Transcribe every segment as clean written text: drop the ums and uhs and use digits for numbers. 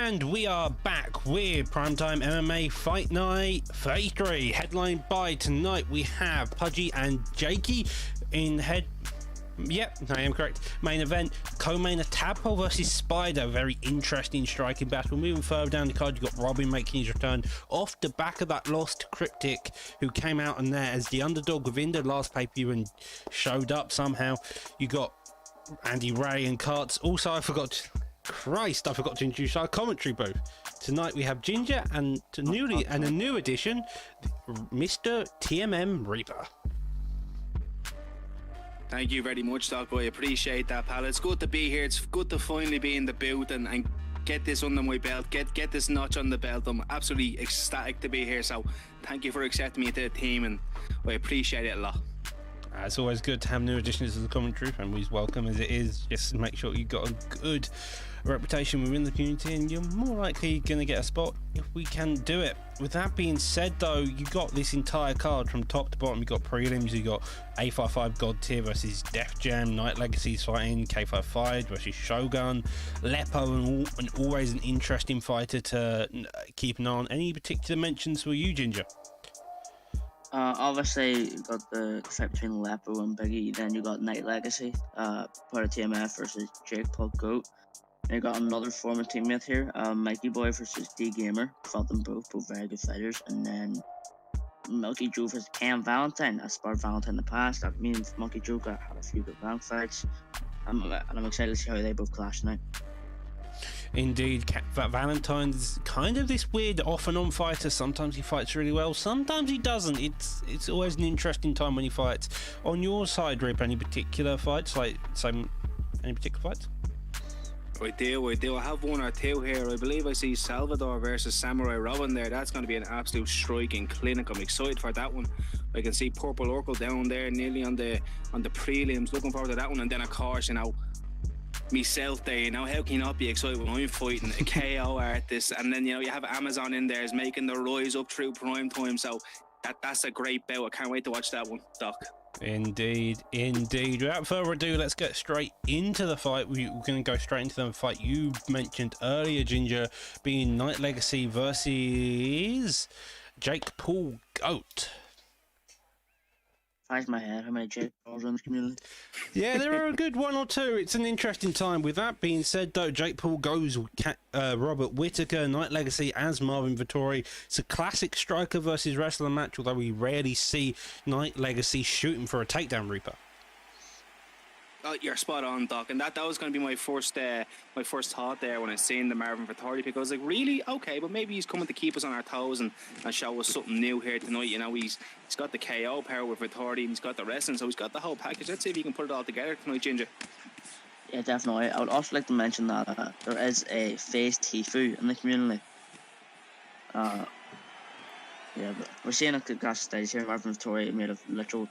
And we are back with Primetime MMA Fight Night 33. Headlined by tonight we have Pudgy and Jakey in head... Yep, I am correct. Main event, co-mainer Tadpole versus Spider. Very interesting striking battle. Moving further down the card, you've got Robin making his return off the back of that loss to Cryptic, who came out in there as the underdog within the last pay-per-view and showed up somehow. You got Andy Ray and Karts. Also, I forgot to introduce our commentary booth. Tonight we have Ginger and a new addition, Mr. TMM Reaper. Thank you very much, Doc. I appreciate that, pal. It's good to be here. It's good to finally be in the booth and get this under my belt, get this notch on the belt. I'm absolutely ecstatic to be here. So thank you for accepting me to the team, and I appreciate it a lot. It's always good to have new additions to the commentary, and we welcome as it is. Just make sure you got a good reputation within the community, and you're more likely going to get a spot if we can do it. With that being said, though, you got this entire card from top to bottom. You got prelims, you got A55 God Tier versus Def Jam, Night Legacy's fighting K55 versus Shogun, Lepo, and always an interesting fighter to keep an eye on. Any particular mentions for you, Ginger? Obviously, you got the fight between Lepo and Biggie. Then you got Night Legacy, part of TMF versus Jake Paul Goat. And you got another former teammate here, Mikey Boy versus D Gamer. Fought them both very good fighters. And then Milky Joe versus Cam Valentine. I sparred Valentine in the past. That means Monkey Joe had a few good round fights. And I'm excited to see how they both clash tonight. Indeed, Valentine's kind of this weird off and on fighter. Sometimes he fights really well, sometimes he doesn't. It's always an interesting time when he fights. On your side, Rip, any particular fights? Any particular fights? I do. I have one or two here. I believe I see Salvador versus Samurai Robin there. That's going to be an absolute striking clinic. I'm excited for that one. I can see Purple Oracle down there nearly on the prelims. Looking forward to that one. And then, of course, myself there, how can you not be excited when I'm fighting a KO artist? And then, you have Amazon in there is making the rise up through prime time. So that's a great bout. I can't wait to watch that one, Doc. Indeed. Without further ado, let's get straight into the fight. We're going to go straight into the fight you mentioned earlier, Ginger, being Night Legacy versus Jake Paul Goat. My head, how many Jake Pauls in the community? Yeah, there are a good one or two. It's an interesting time. With that being said, though, Jake Paul goes Robert Whittaker, Night Legacy as Marvin Vettori. It's a classic striker versus wrestler match, although we rarely see Night Legacy shooting for a takedown, Reaper. Oh, you're spot on, Doc, and that was going to be my first thought there when I seen the Marvin Vettori pick. I was like, really? Okay, but maybe he's coming to keep us on our toes and show us something new here tonight. He's got the KO power with Vettori, and he's got the wrestling, so he's got the whole package. Let's see if he can put it all together tonight, Ginger. Yeah, definitely. I would also like to mention that there is a face Tifu in the community. But we're seeing a good gas stage here. Marvin Vettori made of literal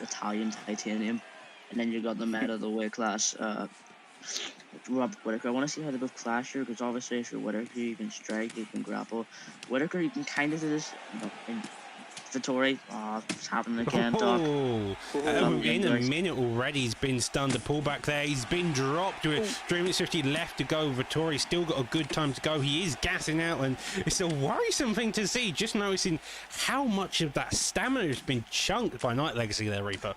Italian titanium. And then you got the men of the weight class, Robert Whittaker. I want to see how they both clash here, because obviously if you're Whittaker, you can strike, you can grapple. Whittaker, you can kind of do this. In Vettori, it's happening again, Doc. In a minute already, he's been stunned. The pullback there, he's been dropped with 3 minutes 50 left to go. Vettori's still got a good time to go. He is gassing out, and it's a worrisome thing to see. Just noticing how much of that stamina has been chunked by Night Legacy there, Reaper.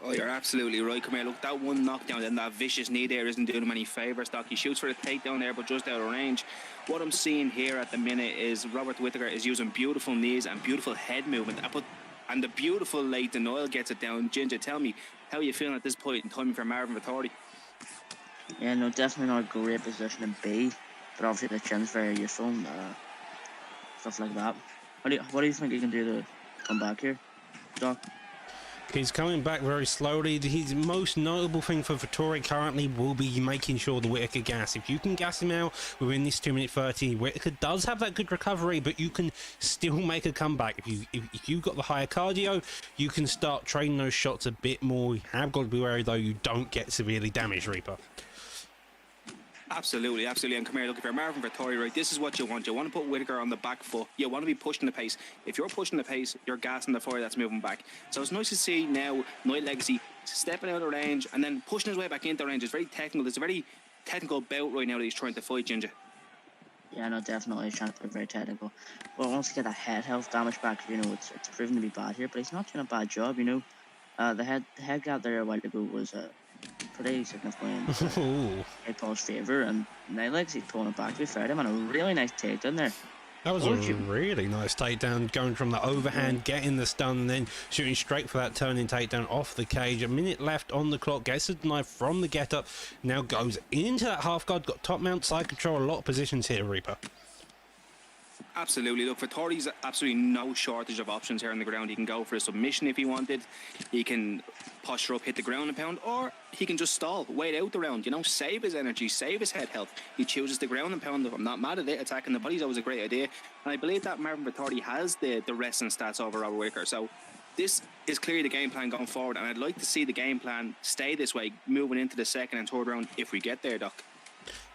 Oh, you're absolutely right. Come here, look, that one knockdown and that vicious knee there isn't doing him any favours, Doc. He shoots for the takedown there, but just out of range. What I'm seeing here at the minute is Robert Whittaker is using beautiful knees and beautiful head movement. And the beautiful late denial gets it down. Ginger, tell me, how are you feeling at this point in time for Marvin Vettori? Yeah, no, definitely not a great position to be, but obviously the chin's very useful, stuff like that. What do you think he can do to come back here, Doc? He's coming back very slowly. His most notable thing for Vettori currently will be making sure the Whittaker gas. If you can gas him out within this 2 minute 30, Whittaker does have that good recovery, but you can still make a comeback. If you've got the higher cardio, you can start trading those shots a bit more. You have got to be wary, though, you don't get severely damaged, Reaper. Absolutely. And come here, look, if you're Marvin Vettori, right, this is what you want. You want to put Whittaker on the back foot. You want to be pushing the pace. If you're pushing the pace, you're gassing the fire that's moving back. So it's nice to see now Night Legacy stepping out of range and then pushing his way back into range. It's very technical. It's a very technical bout right now that he's trying to fight, Ginger. Yeah, no, definitely. He's trying to play very technical. But once he get that head health damage back, you know, it's proven to be bad here. But he's not doing a bad job, you know. The head gap there a while ago was pretty significant in Jake Paul's favour, and Night Legacy's pulling it back. To be fair to him, and a really nice takedown there. That was a really nice takedown, going from the overhand, getting the stun, and then shooting straight for that turning takedown off the cage. A minute left on the clock, gets the knife from the get-up, now goes into that half guard, got top mount, side control, a lot of positions here, Reaper. Absolutely. Look, for Thordy's absolutely no shortage of options here on the ground. He can go for a submission if he wanted. He can posture up, hit the ground and pound, or he can just stall, wait out the round, you know, save his energy, save his head health. He chooses the ground and pound. I'm not mad at it. Attacking the body's always a great idea. And I believe that Marvin Vettori has the wrestling stats over Robert Whittaker. So this is clearly the game plan going forward. And I'd like to see the game plan stay this way, moving into the second and third round if we get there, Doc.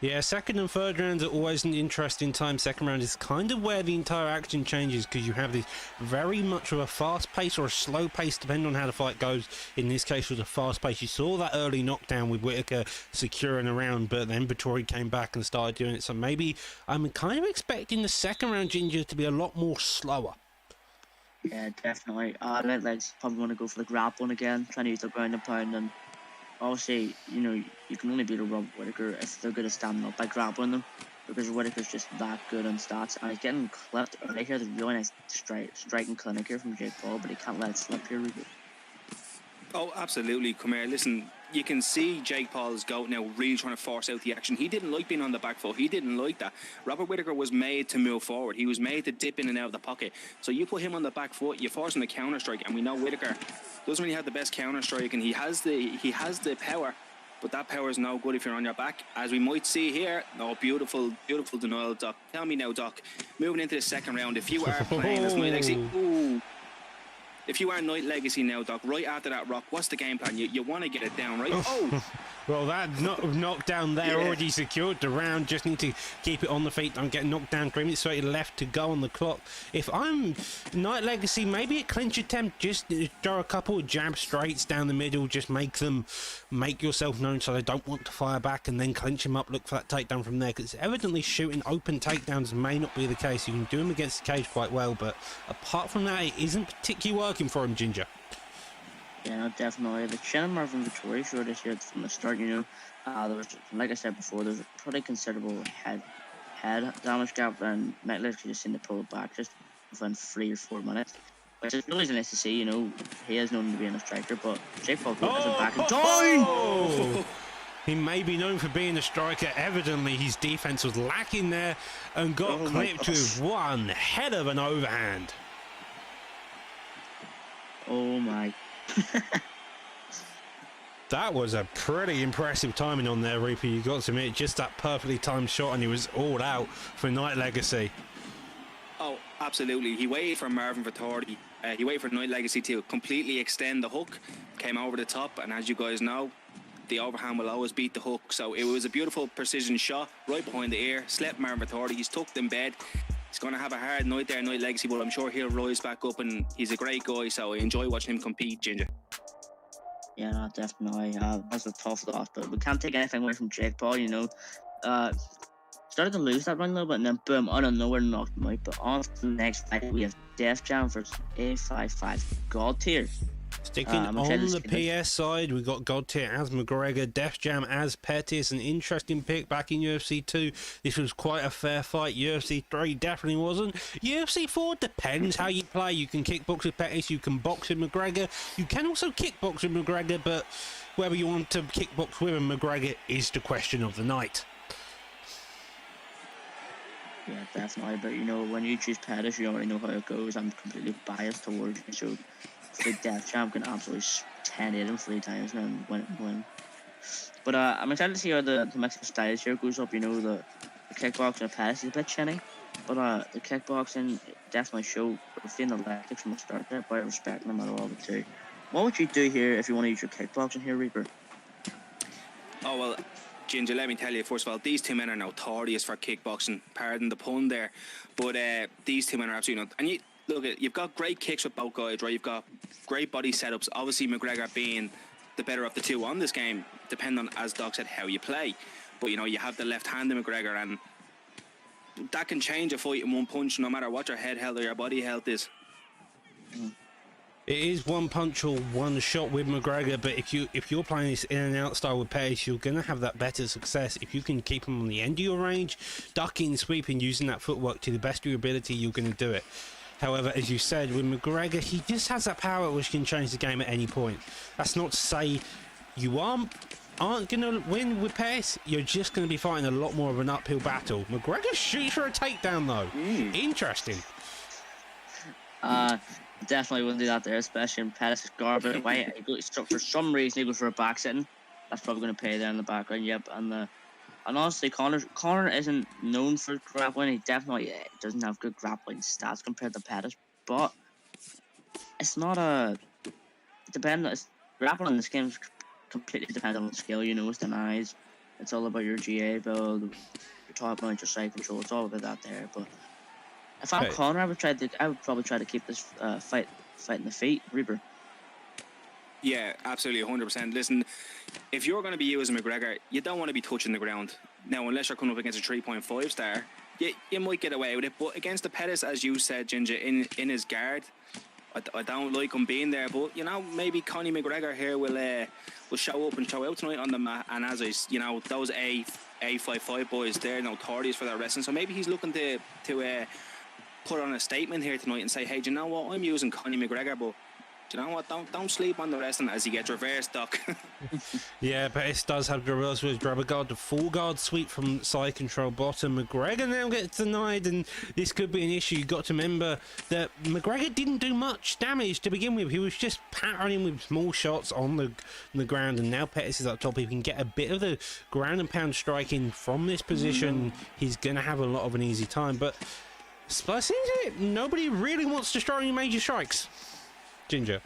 Yeah, second and third rounds are always an interesting time. Second round is kind of where the entire action changes, because you have this very much of a fast pace or a slow pace, depending on how the fight goes. In this case, it was a fast pace. You saw that early knockdown with Whittaker securing a round, but then Vettori came back and started doing it. So maybe I'm kind of expecting the second round, Ginger, to be a lot more slower. Yeah, definitely. Night Legs probably want to go for the grappling again, trying to use the ground and pound, and obviously, you know, you can only beat a Robert Whittaker if they're good at standing up by grappling them, because Whittaker's just that good on stats, and he's getting clipped early here. There's a really nice striking clinic here from Jake Paul, but he can't let it slip here, Ruby. Oh, absolutely. Come here, listen, you can see Jake Paul's goat now really trying to force out the action. He didn't like being on the back foot. He didn't like that. Robert Whittaker was made to move forward. He was made to dip in and out of the pocket. So you put him on the back foot, you force him to counter strike, and we know Whittaker doesn't really have the best counter strike, and he has the power, but that power is no good if you're on your back, as we might see here. Oh, beautiful denial, Doc. Tell me now, Doc, moving into the second round, if you are playing as Night Legacy, if you are Night Legacy now, Doc, right after that rock, what's the game plan? You want to get it down, right? Well, that knockdown there already secured the round. Just need to keep it on the feet. Don't get knocked down. 3 minutes 30 left to go on the clock. If I'm Night Legacy, maybe a clinch attempt, just throw a couple of jab straights down the middle. Just make yourself known so they don't want to fire back, and then clinch him up, look for that takedown from there, because evidently shooting open takedowns may not be the case. You can do him against the cage quite well, but apart from that, it isn't particularly working for him, Ginger. Yeah, no, definitely. The chin of Marvin Vettori showed this here from the start, you know. There was, like I said before, there's a pretty considerable head damage gap, and Night Legacy just seemed to pull it back just within 3 or 4 minutes, which is really nice to see, you know. He is known to be a striker, but Jake Paul has it back and down! He may be known for being a striker. Evidently, his defense was lacking there and got clipped with one head of an overhand. Oh my. That was a pretty impressive timing on there, Reaper. You got to admit, just that perfectly timed shot, and he was all out for Night Legacy. Oh, absolutely. He waited for Marvin Vettori. He waited for Night Legacy to completely extend the hook, came over the top, and as you guys know, the overhand will always beat the hook. So it was a beautiful precision shot right behind the ear, slept Marvin Vettori. He's tucked in bed. He's going to have a hard night there, Night Legacy, but I'm sure he'll rise back up, and he's a great guy, so I enjoy watching him compete, Ginger. Yeah, no, definitely. That's a tough loss, but we can't take anything away from Jake Paul, you know. Started to lose that round a little bit, and then boom, out of nowhere, knocked him out. But on to the next fight, we have Def Jam versus A55 God Tier. Sticking on the PS side, we got God Tier as McGregor, Def Jam as Pettis. An interesting pick back in UFC 2. This was quite a fair fight. UFC 3 definitely wasn't. UFC 4 depends how you play. You can kickbox with Pettis, you can box with McGregor. You can also kickbox with McGregor, but whether you want to kickbox with McGregor is the question of the night. Yeah, definitely. But, you know, when you choose Pettis, you already know how it goes. I'm completely biased towards you, so the Def Jam can absolutely 10-8 him 3 times and win. But I'm excited to see how the Mexican styles here goes up. You know, the kickboxing of Pettis is a bit chinny, but the kickboxing definitely showed. We've seen the leg kicks from the start there, but I respect them at all of it too. What would you do here if you want to use your kickboxing here, Reaper? Oh, well, Ginger, let me tell you, first of all, these two men are notorious for kickboxing. Pardon the pun there, but these two men are absolutely not. And look, you've got great kicks with both guys, right? You've got great body setups. Obviously, McGregor being the better of the two on this game, depending on, as Doc said, how you play. But, you know, you have the left-handed McGregor, and that can change a fight in one punch, no matter what your head health or your body health is. It is one punch or one shot with McGregor, but if you're playing this in and out style with Pettis, you're gonna have that better success if you can keep him on the end of your range, ducking, sweeping, using that footwork to the best of your ability. You're gonna do it. However, as you said, with McGregor, he just has that power which can change the game at any point. That's not to say you aren't gonna win with Pettis. You're just gonna be fighting a lot more of an uphill battle. McGregor shoots for a takedown though. Interesting. Definitely wouldn't do that there, especially in Pettis' garbage away. For some reason, he goes for a back sitting. That's probably going to pay there in the background. Yep, and honestly, Conor isn't known for grappling. He definitely doesn't have good grappling stats compared to Pettis. But it's not grappling in this game completely depends on the skill. You know, it's the eyes. It's all about your GA build. You're talking about your side control. It's all about that there. But if I'm Conor, I would probably try to keep this fight in the feet, Reaper. Yeah, absolutely, 100%. Listen, if you're going to be using McGregor, you don't want to be touching the ground. Now, unless you're coming up against a 3.5 star, you might get away with it. But against the Pettis, as you said, Ginger, in his guard, I don't like him being there. But, you know, maybe Conor McGregor here will show up and show out tonight on the mat. And as I, you know, those A55 boys, they're notorious for their wrestling. So maybe he's looking to put on a statement here tonight and say, hey, do you know what? I'm using Conor McGregor, but do you know what? Don't sleep on the wrestling as he gets reversed, Doc. Yeah, Pettis does have the reverse with grab a guard, the full guard sweep from side control bottom. McGregor now gets denied, and this could be an issue. You've got to remember that McGregor didn't do much damage to begin with. He was just powering with small shots on the ground, and now Pettis is up top. He can get a bit of the ground and pound striking from this position. He's going to have a lot of an easy time, but seems it. Nobody really wants to throw any major strikes. Ginger.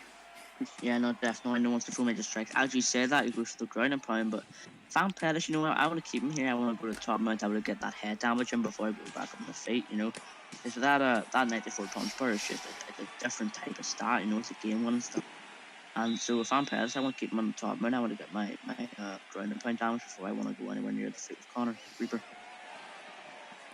Yeah, no, definitely. No one wants to throw major strikes. As you say that, he goes to the ground and pound, but if I'm Pettis, you know what? I want to keep him here. I want to go to the top mount. I want to get that head damage in before I go back on the feet, you know. Because that 94 punch power is just a different type of stat, you know. It's a game winning stuff. And so if I'm Pettis, I want to keep him on the top mount. I want to get my ground and pound damage before I want to go anywhere near the feet of Conor Reaper.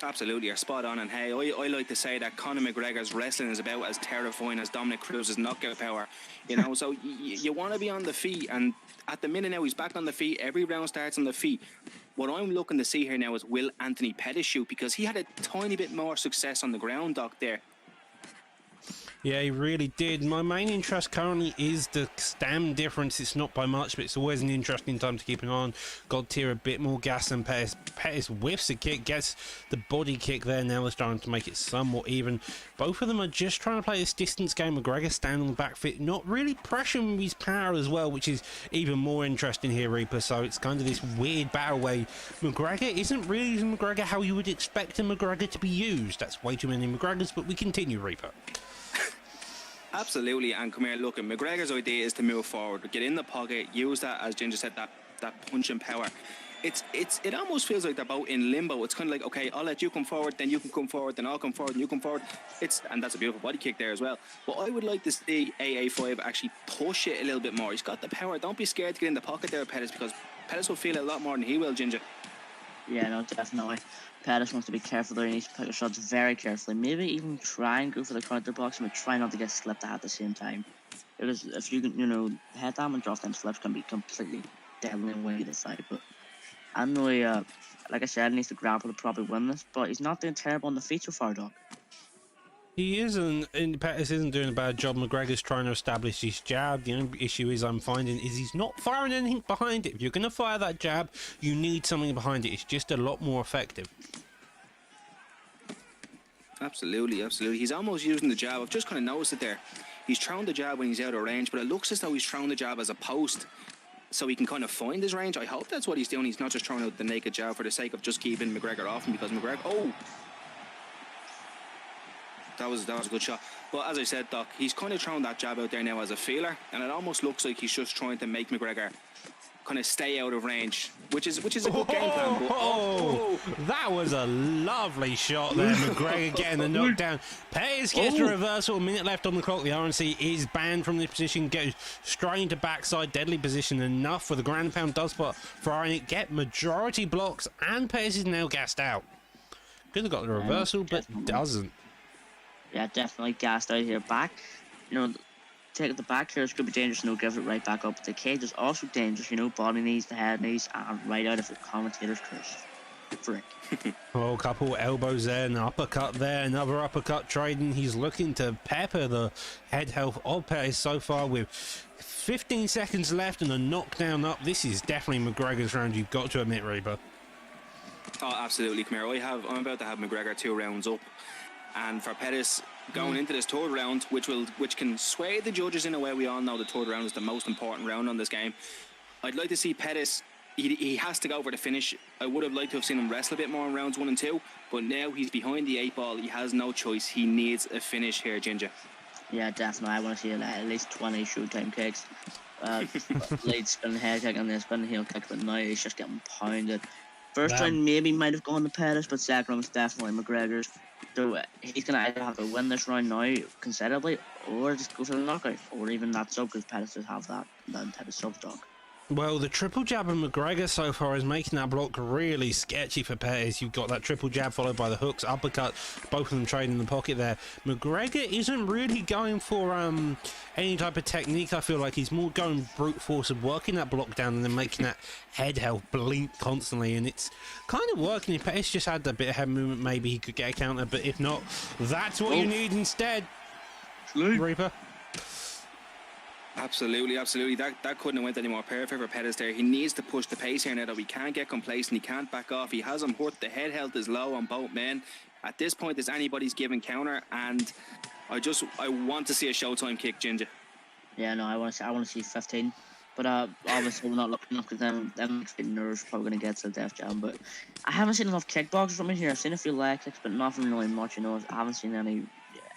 Absolutely, you're spot on. And hey, I like to say that Conor McGregor's wrestling is about as terrifying as Dominic Cruz's knockout power. You know, so you want to be on the feet, and at the minute now he's back on the feet. Every round starts on the feet. What I'm looking to see here now is, will Anthony Pettis shoot? Because he had a tiny bit more success on the ground, Doc, there. Yeah, he really did. My main interest currently is the stam difference. It's not by much, but it's always an interesting time to keep an eye on. God tier a bit more gas than Pettis. Pettis whiffs a kick, gets the body kick there. Now they're starting to make it somewhat even. Both of them are just trying to play this distance game. McGregor standing on the back foot, not really pressuring with his power as well, which is even more interesting here, Reaper. So it's kind of this weird battle where McGregor isn't really using McGregor how you would expect a McGregor to be used. That's way too many McGregors, but we continue, Reaper. Absolutely, and come here, look, McGregor's idea is to move forward, get in the pocket, use that, as Ginger said, that punching power. It almost feels like they're both in limbo. It's kind of like, okay, I'll let you come forward, then you can come forward, then I'll come forward, and you come forward. And that's a beautiful body kick there as well. But I would like to see AA5 actually push it a little bit more. He's got the power. Don't be scared to get in the pocket there, Pettis, because Pettis will feel it a lot more than he will, Ginger. Yeah, no, definitely. Pettis wants to be careful there. He needs to pick his shots very carefully. Maybe even try and go for the counter box, but try not to get slipped at the same time. Because if you can, you know, head damage off them slips can be completely deadly and win either side. But I know he, like I said, he needs to grapple to probably win this, but he's not doing terrible on the feet so far, Doc. He isn't, and Pettis isn't doing a bad job. McGregor's trying to establish his jab. The only issue I'm finding is he's not firing anything behind it. If you're going to fire that jab, you need something behind it. It's just a lot more effective. Absolutely, absolutely. He's almost using the jab. I've just kind of noticed it there. He's throwing the jab when he's out of range, but it looks as though he's throwing the jab as a post, so he can kind of find his range. I hope that's what he's doing. He's not just throwing out the naked jab for the sake of just keeping McGregor off him, because McGregor... Oh! That was a good shot. But as I said, Doc, he's kind of throwing that jab out there now as a feeler, and it almost looks like he's just trying to make McGregor kind of stay out of range, which is a good game plan. But, That was a lovely shot there. McGregor getting the knockdown. Pettis gets the reversal. A minute left on the clock. The RNC is banned from this position. Goes straight into backside. Deadly position enough for the ground pound dust spot for Iron. Get majority blocks, and Pettis is now gassed out. Could have got the reversal, but doesn't. Yeah, definitely gassed out here. Back, take the back here. It's going to be dangerous. Give it right back up. The cage is also dangerous. Body knees, the head knees, and right out of the commentator's curse. Frick. Oh, a couple elbows there, an uppercut there, another uppercut trading. He's looking to pepper the head health of Pettis so far with 15 seconds left and a knockdown up. This is definitely McGregor's round, you've got to admit, Reaper. Oh, absolutely, come here. I'm about to have McGregor 2 rounds up, and for Pettis going into this third round, which can sway the judges in a way. We all know the third round is the most important round on this game. I'd like to see Pettis. He has to go for the finish. I would have liked to have seen him wrestle a bit more in rounds 1 and 2, but now he's behind the 8 ball. He has no choice. He needs a finish here, Ginger. Yeah, definitely. I want to see at least 20 showtime kicks. Late spinning head kick and then spinning heel kick, but now he's just getting pounded. First round maybe might have gone to Pettis, but second round was definitely McGregor's. So he's going to either have to win this round now considerably, or just go for the knockout, or even that sub, because Pettis does have that type of sub stock. Well, the triple jab of McGregor so far is making that block really sketchy for Pettis. You've got that triple jab followed by the hooks, uppercut, both of them trading in the pocket there. McGregor isn't really going for any type of technique. I feel like he's more going brute force of working that block down and then making that head health blink constantly, and it's kind of working. If Pettis just had a bit of head movement, maybe he could get a counter, but if not, that's what you need instead. Reaper. Absolutely. That couldn't have went any more perfect for Pettis there. He needs to push the pace here now that we can't get complacent. He can't back off. He has him hurt. The head health is low on both men. At this point, it's anybody's given counter, and I want to see a showtime kick, Ginger. Yeah, no, I want to see 15. But obviously we're not looking up because them nerves probably going to get to the Def Jam. But I haven't seen enough kickboxers from here. I've seen a few leg kicks, but nothing really much. I haven't seen any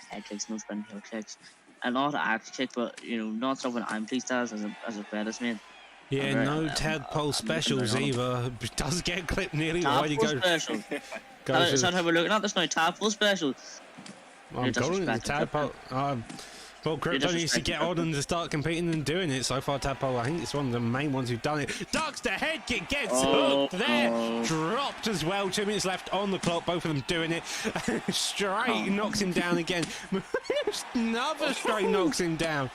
head kicks, no spinning heel kicks. And not an axe kick, but not something I'm pleased as a Pettis man. Yeah, no tadpole specials either. Does get clipped nearly while you go. Special. Is that how we're looking at this now? Tadpole special. I'm going the tadpole. Well, Crypto needs to get on and to start competing and doing it. So far, Tadpole, I think it's one of the main ones who've done it. Ducks the head kick, gets hooked there. Dropped as well. 2 minutes left on the clock. Both of them doing it. Straight knocks him down again. Another straight knocks him down.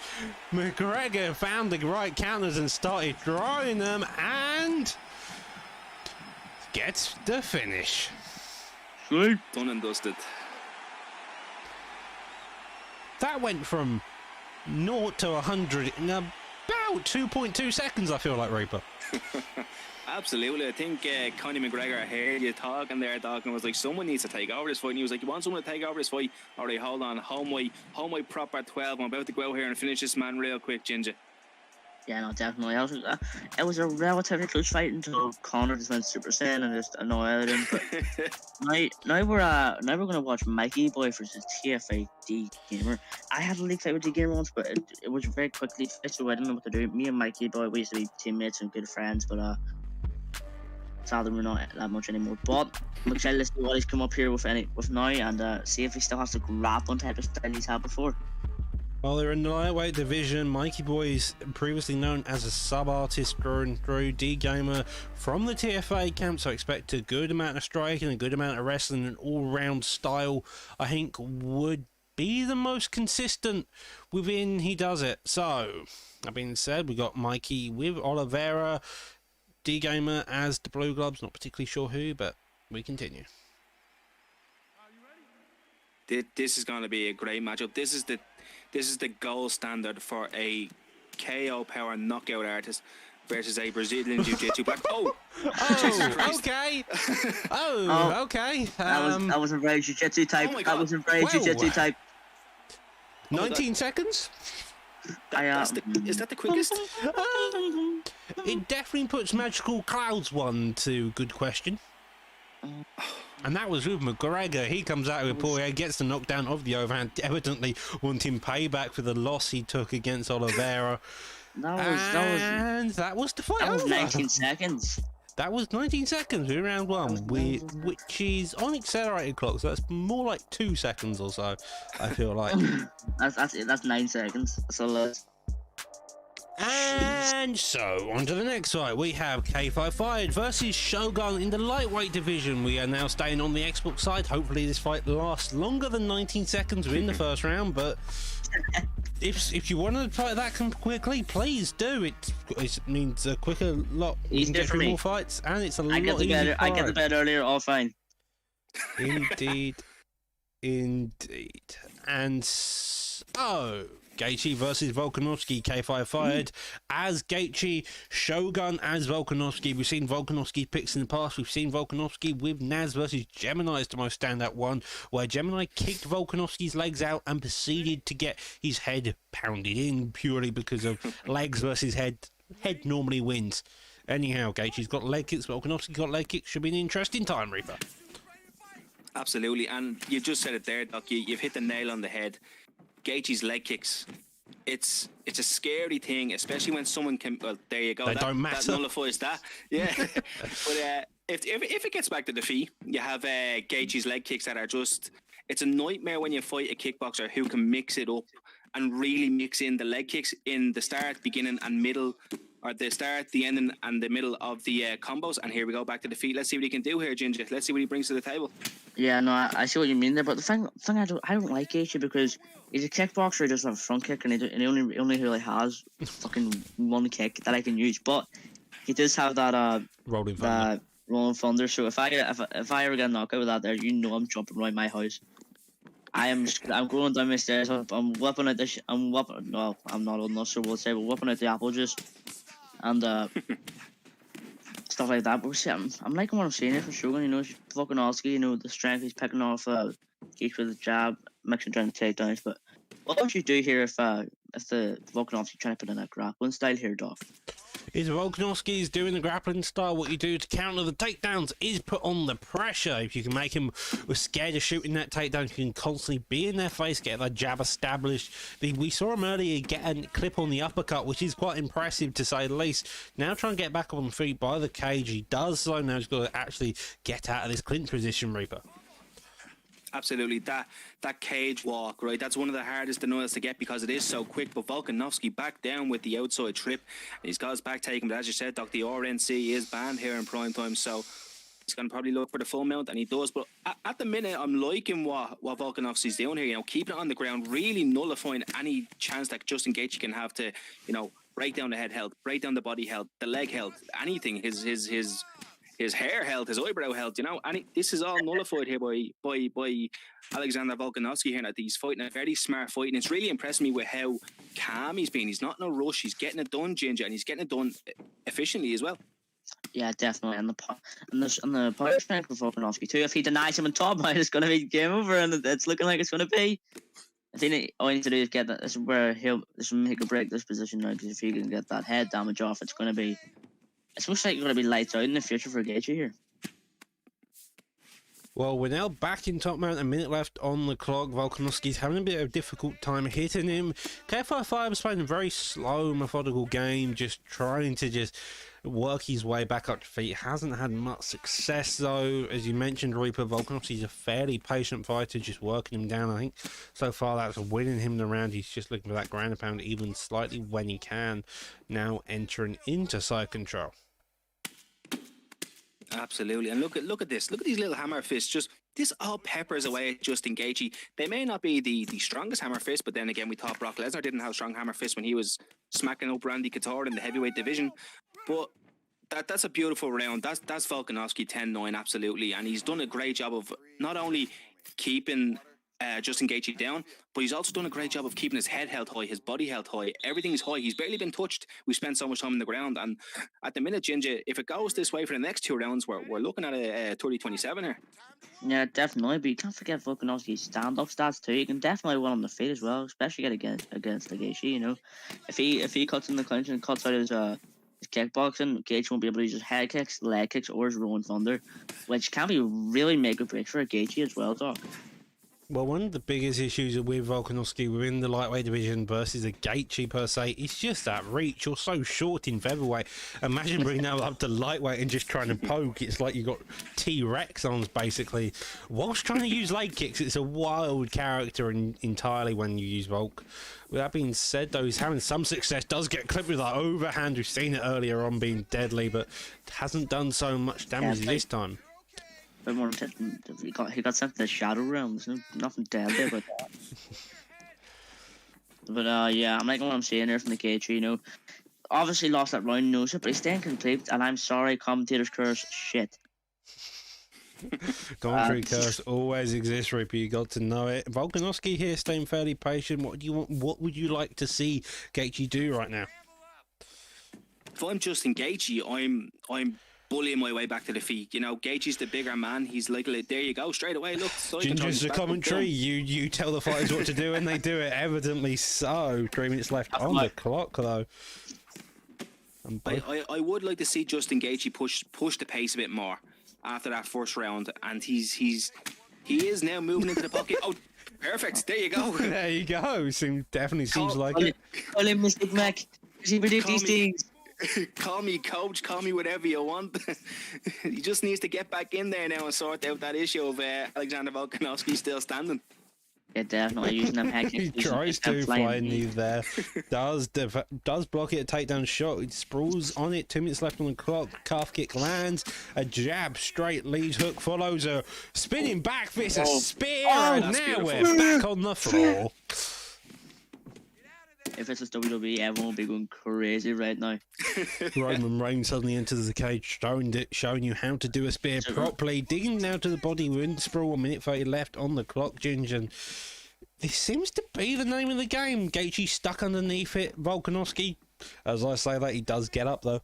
McGregor found the right counters and started drawing them and gets the finish. Done and dusted. That went from 0 to 100 in about 2.2 seconds, I feel like, Reaper. Absolutely. I think Conor McGregor heard you talking there, Doc, and was like, someone needs to take over this fight. And he was like, you want someone to take over this fight? All right, hold on. Hold my proper 12. I'm about to go out here and finish this man real quick, Ginger. Yeah, no, definitely. It was a relatively close fight until Conor just went Super Saiyan and just annoyed him. But now we're gonna watch Mikey Boy versus TFA D Gamer. I had a league fight with D Gamer once, but it was very quickly fixed, so I didn't know what to do. Me and Mikey Boy, we used to be teammates and good friends, but sadly we're not that much anymore. But I'm excited to see what he's come up here with now, and see if he still has the grappling type of style he's had before. Well, they're in the lightweight division. Mikey Boy is previously known as a sub-artist through and through. D-Gamer from the TFA camp, so expect a good amount of striking, a good amount of wrestling, an all-round style, I think, would be the most consistent within he does it. So, that being said, we got Mikey with Oliveira, D-Gamer as the Blue Globes, not particularly sure who, but we continue. This is going to be a great matchup. This is the gold standard for a KO power knockout artist versus a Brazilian Jiu-Jitsu black. Okay. Okay. That was a very Jiu-Jitsu type. That was a very Jiu-Jitsu type. 19 seconds? Is that the quickest? It definitely puts Magical Clouds one to good question. And that was with McGregor. He comes out with Poirier, gets the knockdown of the overhand, evidently wanting payback for the loss he took against Oliveira. And that was the fight that was over. 19 seconds. That was 19 seconds with round one, which is on accelerated clock, so that's more like 2 seconds or so, I feel like. That's 9 seconds. That's all it is. And so, on to the next fight. We have K5 Fired versus Shogun in the lightweight division. We are now staying on the Xbox side. Hopefully this fight lasts longer than 19 seconds within the first round, but if you want to fight that quickly, please do. It means a quicker lot. You can get through more fights, and it's a lot easier. I get the bed earlier, all fine. Indeed. And so... Gaethje versus Volkanovski. K5 Fired as Gaethje, Shogun as Volkanovski. We've seen Volkanovski picks in the past. We've seen Volkanovski with Naz versus Gemini is the most standout one, where Gemini kicked Volkanovski's legs out and proceeded to get his head pounded in purely because of legs versus head. Head normally wins. Anyhow, Gaethje's got leg kicks. Volkanovski's got leg kicks. Should be an interesting time, Reaper. Absolutely, and you just said it there, Doc. You've hit the nail on the head. Gaethje's leg kicks, it's a scary thing, especially when someone can. Well, there you go. They don't matter. That nullifies that. Yeah, but if it gets back to the feet, you have Gaethje's leg kicks that are just. It's a nightmare when you fight a kickboxer who can mix it up and really mix in the leg kicks in the start, beginning, and middle, or the start, the ending, and the middle of the combos. And here we go, back to the feet. Let's see what he can do here, Ginger. Let's see what he brings to the table. Yeah, no, I see what you mean there, but the thing I don't like Gaethje because he's a kickboxer. He doesn't have a front kick, and he only really has fucking one kick that I can use. But he does have that rolling thunder. Rolling thunder. So if I ever get a knockout with that, there, you know, I'm jumping around my house. I'm going down my stairs. I'm whipping out the. No, I'm not old enough, so we'll say we're whipping out the apple juice, and stuff like that. But I'm liking what I'm seeing here from Shogun. You know, Volkanovski. You know, the strength he's picking off. Geeks with the jab, mixing down the takedowns. But what would you do here if the Volkanovski trying to put in a grappling style here, Doc? Is Volkanovski is doing the grappling style. What you do to counter the takedowns is put on the pressure. If you can make him scared of shooting that takedown, you can constantly be in their face, get that jab established. We saw him earlier get a clip on the uppercut, which is quite impressive to say the least. Now trying to get back on the feet by the cage. He does so. Now he's got to actually get out of this clinch position, Reaper. Absolutely, that cage walk, right? That's one of the hardest denials to get because it is so quick. But Volkanovski back down with the outside trip, and he's got his back taken. But as you said, Doc, the RNC is banned here in prime time, so he's going to probably look for the full mount, and he does. But at the minute, I'm liking what Volkanovski's doing here. You know, keeping it on the ground, really nullifying any chance that Justin Gaethje can have to, you know, break down the head health, break down the body health, the leg health, anything. His hair health, his eyebrow health, you know, and this is all nullified here by Alexander Volkanovski here. That he's fighting a very smart fight, and it's really impressed me with how calm he's been. He's not in a rush. He's getting it done, Ginger, and he's getting it done efficiently as well. Yeah, definitely. And the power strength of Volkanovski too. If he denies him on top, it's going to be game over, and it's looking like it's going to be. I think all you need to do is get that. This is where he can break this position now. Because if he can get that head damage off, it's going to be. It's most likely going to be lights out in the future for Gaethje here. Well, we're now back in top mount, a minute left on the clock. Volkanovski's having a bit of a difficult time hitting him. K5 is playing a very slow, methodical game, just trying to work his way back up to feet. Hasn't had much success, though. As you mentioned, Reaper, Volkanovski's a fairly patient fighter, just working him down. I think so far that's winning him the round. He's just looking for that ground and pound even slightly when he can. Now entering into side control. Absolutely, and look at this. Look at these little hammer fists. Just this all peppers away at Justin Gaethje. They may not be the strongest hammer fist, but then again, we thought Brock Lesnar didn't have strong hammer fists when he was smacking up Randy Couture in the heavyweight division. But that's a beautiful round. That's Volkanovski 10-9, absolutely, and he's done a great job of not only keeping Justin Gaethje down, but he's also done a great job of keeping his head held high, his body held high. Everything's high. He's barely been touched. We spent so much time on the ground, and at the minute, Ginger, if it goes this way for the next two rounds, we're looking at a 30-27 here. Yeah, definitely. But you can't forget Volkanovski's stand-up stats too. You can definitely win on the feet as well, especially against the Gaethje. You know, if he cuts in the clinch and cuts out his kickboxing, Gaethje won't be able to use his head kicks, leg kicks, or his rolling thunder, which can be really make or break for a Gaethje as well, Doc. Well, one of the biggest issues with Volkanovski within the lightweight division versus a Gaethje per se is just that reach. You're so short in featherweight. Imagine bringing that up to lightweight and just trying to poke. It's like you got T-Rex arms basically. Whilst trying to use leg kicks, it's a wild character entirely when you use Volk. With that being said, though, he's having some success. Does get clipped with that overhand. We've seen it earlier on being deadly, but hasn't done so much damage this time. He got sent to the Shadow Realm. There's nothing deadly about that. But yeah, I'm liking what I'm seeing there from the Gaethje. You know, obviously lost that round, knows it, but he's staying complete. And I'm sorry, commentators curse shit. Commentary curse always exists, Reaper. You got to know it. Volkanovski here staying fairly patient. What do you want? What would you like to see Gaethje do right now? If I'm Justin Gaethje, I'm bullying my way back to the feet. You know, Gaethje's the bigger man. He's like, there you go, straight away. Look, Ginger's the commentary. You tell the fighters what to do, and they do it. Evidently so. 3 minutes left on the clock, though. I would like to see Justin Gaethje push the pace a bit more after that first round, and he is now moving into the pocket. Oh, perfect. There you go. There you go. Definitely seems like it. Call him Mystic Mac. He predict these things. Call me coach, call me whatever you want. He just needs to get back in there now and sort out that issue of Alexander Volkanovski still standing. Yeah, definitely using them head He kicks. tries to fly knee there. Does block it, a takedown shot. He sprawls on it. 2 minutes left on the clock. Calf kick lands. A jab straight leads hook follows a spinning back fist, a spear, and now we're back on the floor. If it's just WWE, everyone will be going crazy right now. Roman Reigns suddenly enters the cage, showing you how to do a spear properly. Digging now to the body with sprawl. 1 minute 30 left on the clock, Ginger. This seems to be the name of the game. Gaethje stuck underneath it. Volkanovski, as I say that, he does get up though.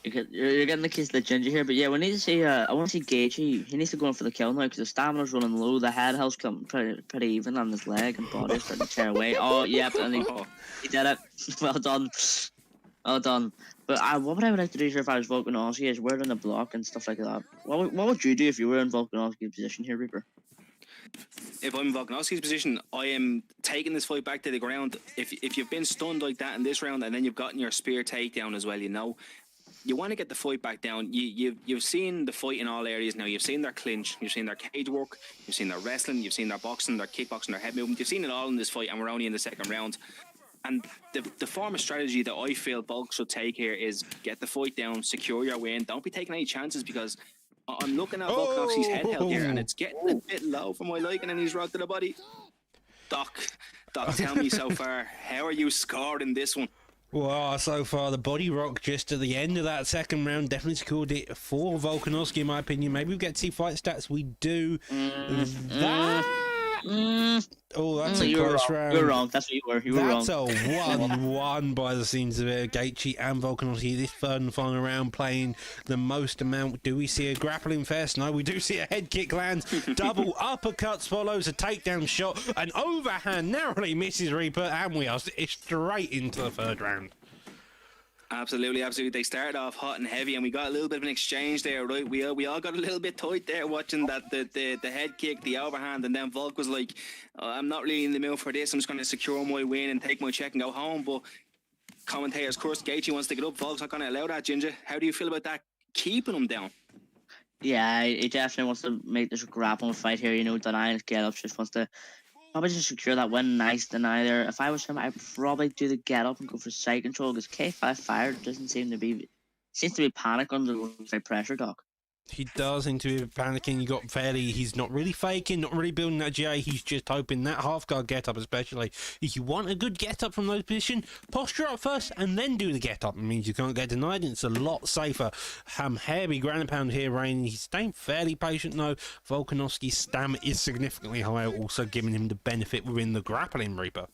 You're getting the kiss of the Ginger here, but yeah, we need to see. I want to see Gaethje. He needs to go in for the kill now because the stamina's running low. The head health's coming pretty even on his leg, and body's starting to tear away. Oh, yep, and he did it. Well done, well done. But what I would like to do here if I was Volkanovski is wear on the block and stuff like that. What would you do if you were in Volkanovski's position here, Reaper? If I'm in Volkanovski's position, I am taking this fight back to the ground. If you've been stunned like that in this round, and then you've gotten your spear takedown as well, you know. You want to get the fight back down. You've seen the fight in all areas now. You've seen their clinch. You've seen their cage work. You've seen their wrestling. You've seen their boxing, their kickboxing, their head movement. You've seen it all in this fight, and we're only in the second round. And the form of strategy that I feel Volk should take here is get the fight down, secure your win. Don't be taking any chances because I'm looking at Volkanovski's head held here, and it's getting a bit low for my liking, and he's rocked to the body. Doc, tell me so far, how are you scoring this one? Well, so far the body rock just at the end of that second round definitely scored it for Volkanovski, in my opinion. Maybe we get to see fight stats. We do that. Oh, that's a close round. You're wrong. That's what you were. You were wrong. That's a 1-1 by the scenes of it. Gaethje and Volkanovski this third and final round playing the most amount. Do we see a grappling fest? No, we do see a head kick lands. Double uppercuts follows a takedown shot. An overhand narrowly misses Reaper, and we are straight into the third round. Absolutely. They started off hot and heavy, and we got a little bit of an exchange there, right? We all got a little bit tight there watching that the head kick, the overhand, and then Volk was like, I'm not really in the mood for this. I'm just going to secure my win and take my check and go home. But commentators, of course, Gaethje wants to get up. Volk's not going to allow that, Ginger. How do you feel about that, keeping him down? Yeah, he definitely wants to make this a grappling fight here. You know, denying his get-ups, just wants to probably just secure that win. Nice deny there. If I was him, I'd probably do the get up and go for side control because K5 Fire doesn't seem to be panic under the pressure, Doc. He does seem to be panicking. He's not really faking, not really building that GA. He's just hoping that half guard get up, especially if you want a good get up from those positions, posture up first and then do the get up. It means you can't get denied, and it's a lot safer. Heavy ground and pound here, Rain. He's staying fairly patient though. Volkanovski's stamina is significantly higher, also giving him the benefit within the grappling, Reaper.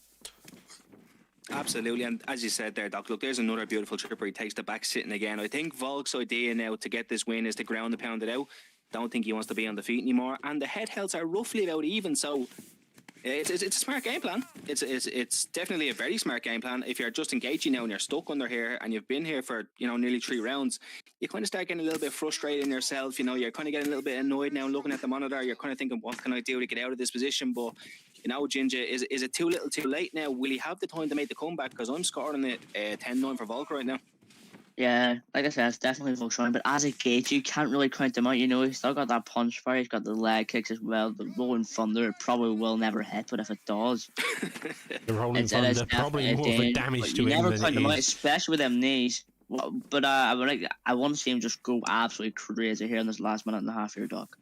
Absolutely, and as you said there, Doc, look, there's another beautiful trip where he takes the back sitting again. I think Volk's idea now to get this win is to ground and pound it out. Don't think he wants to be on the feet anymore, and the head helds are roughly about even, so It's a smart game plan. It's definitely a very smart game plan. If you're Justin Gaethje now and you're stuck under here and you've been here for nearly 3 rounds, you kind of start getting a little bit frustrated in yourself. You're kind of getting a little bit annoyed now looking at the monitor. You're kind of thinking, what can I do to get out of this position? But Ginger, is it too little, too late now? Will he have the time to make the comeback? Because I'm scoring it 10-9 for Volk right now. Yeah, like I said, it's definitely Volk's trying, but as a Gaethje, you can't really count them out. He's still got that punch fire, he's got the leg kicks as well. The Rolling Thunder, it probably will never hit, but if it does, the Rolling Thunder probably more of a damage to him. You never than count it them out, is. especially with them knees. But I want to see him just go absolutely crazy here in this last minute and a half here, Doc.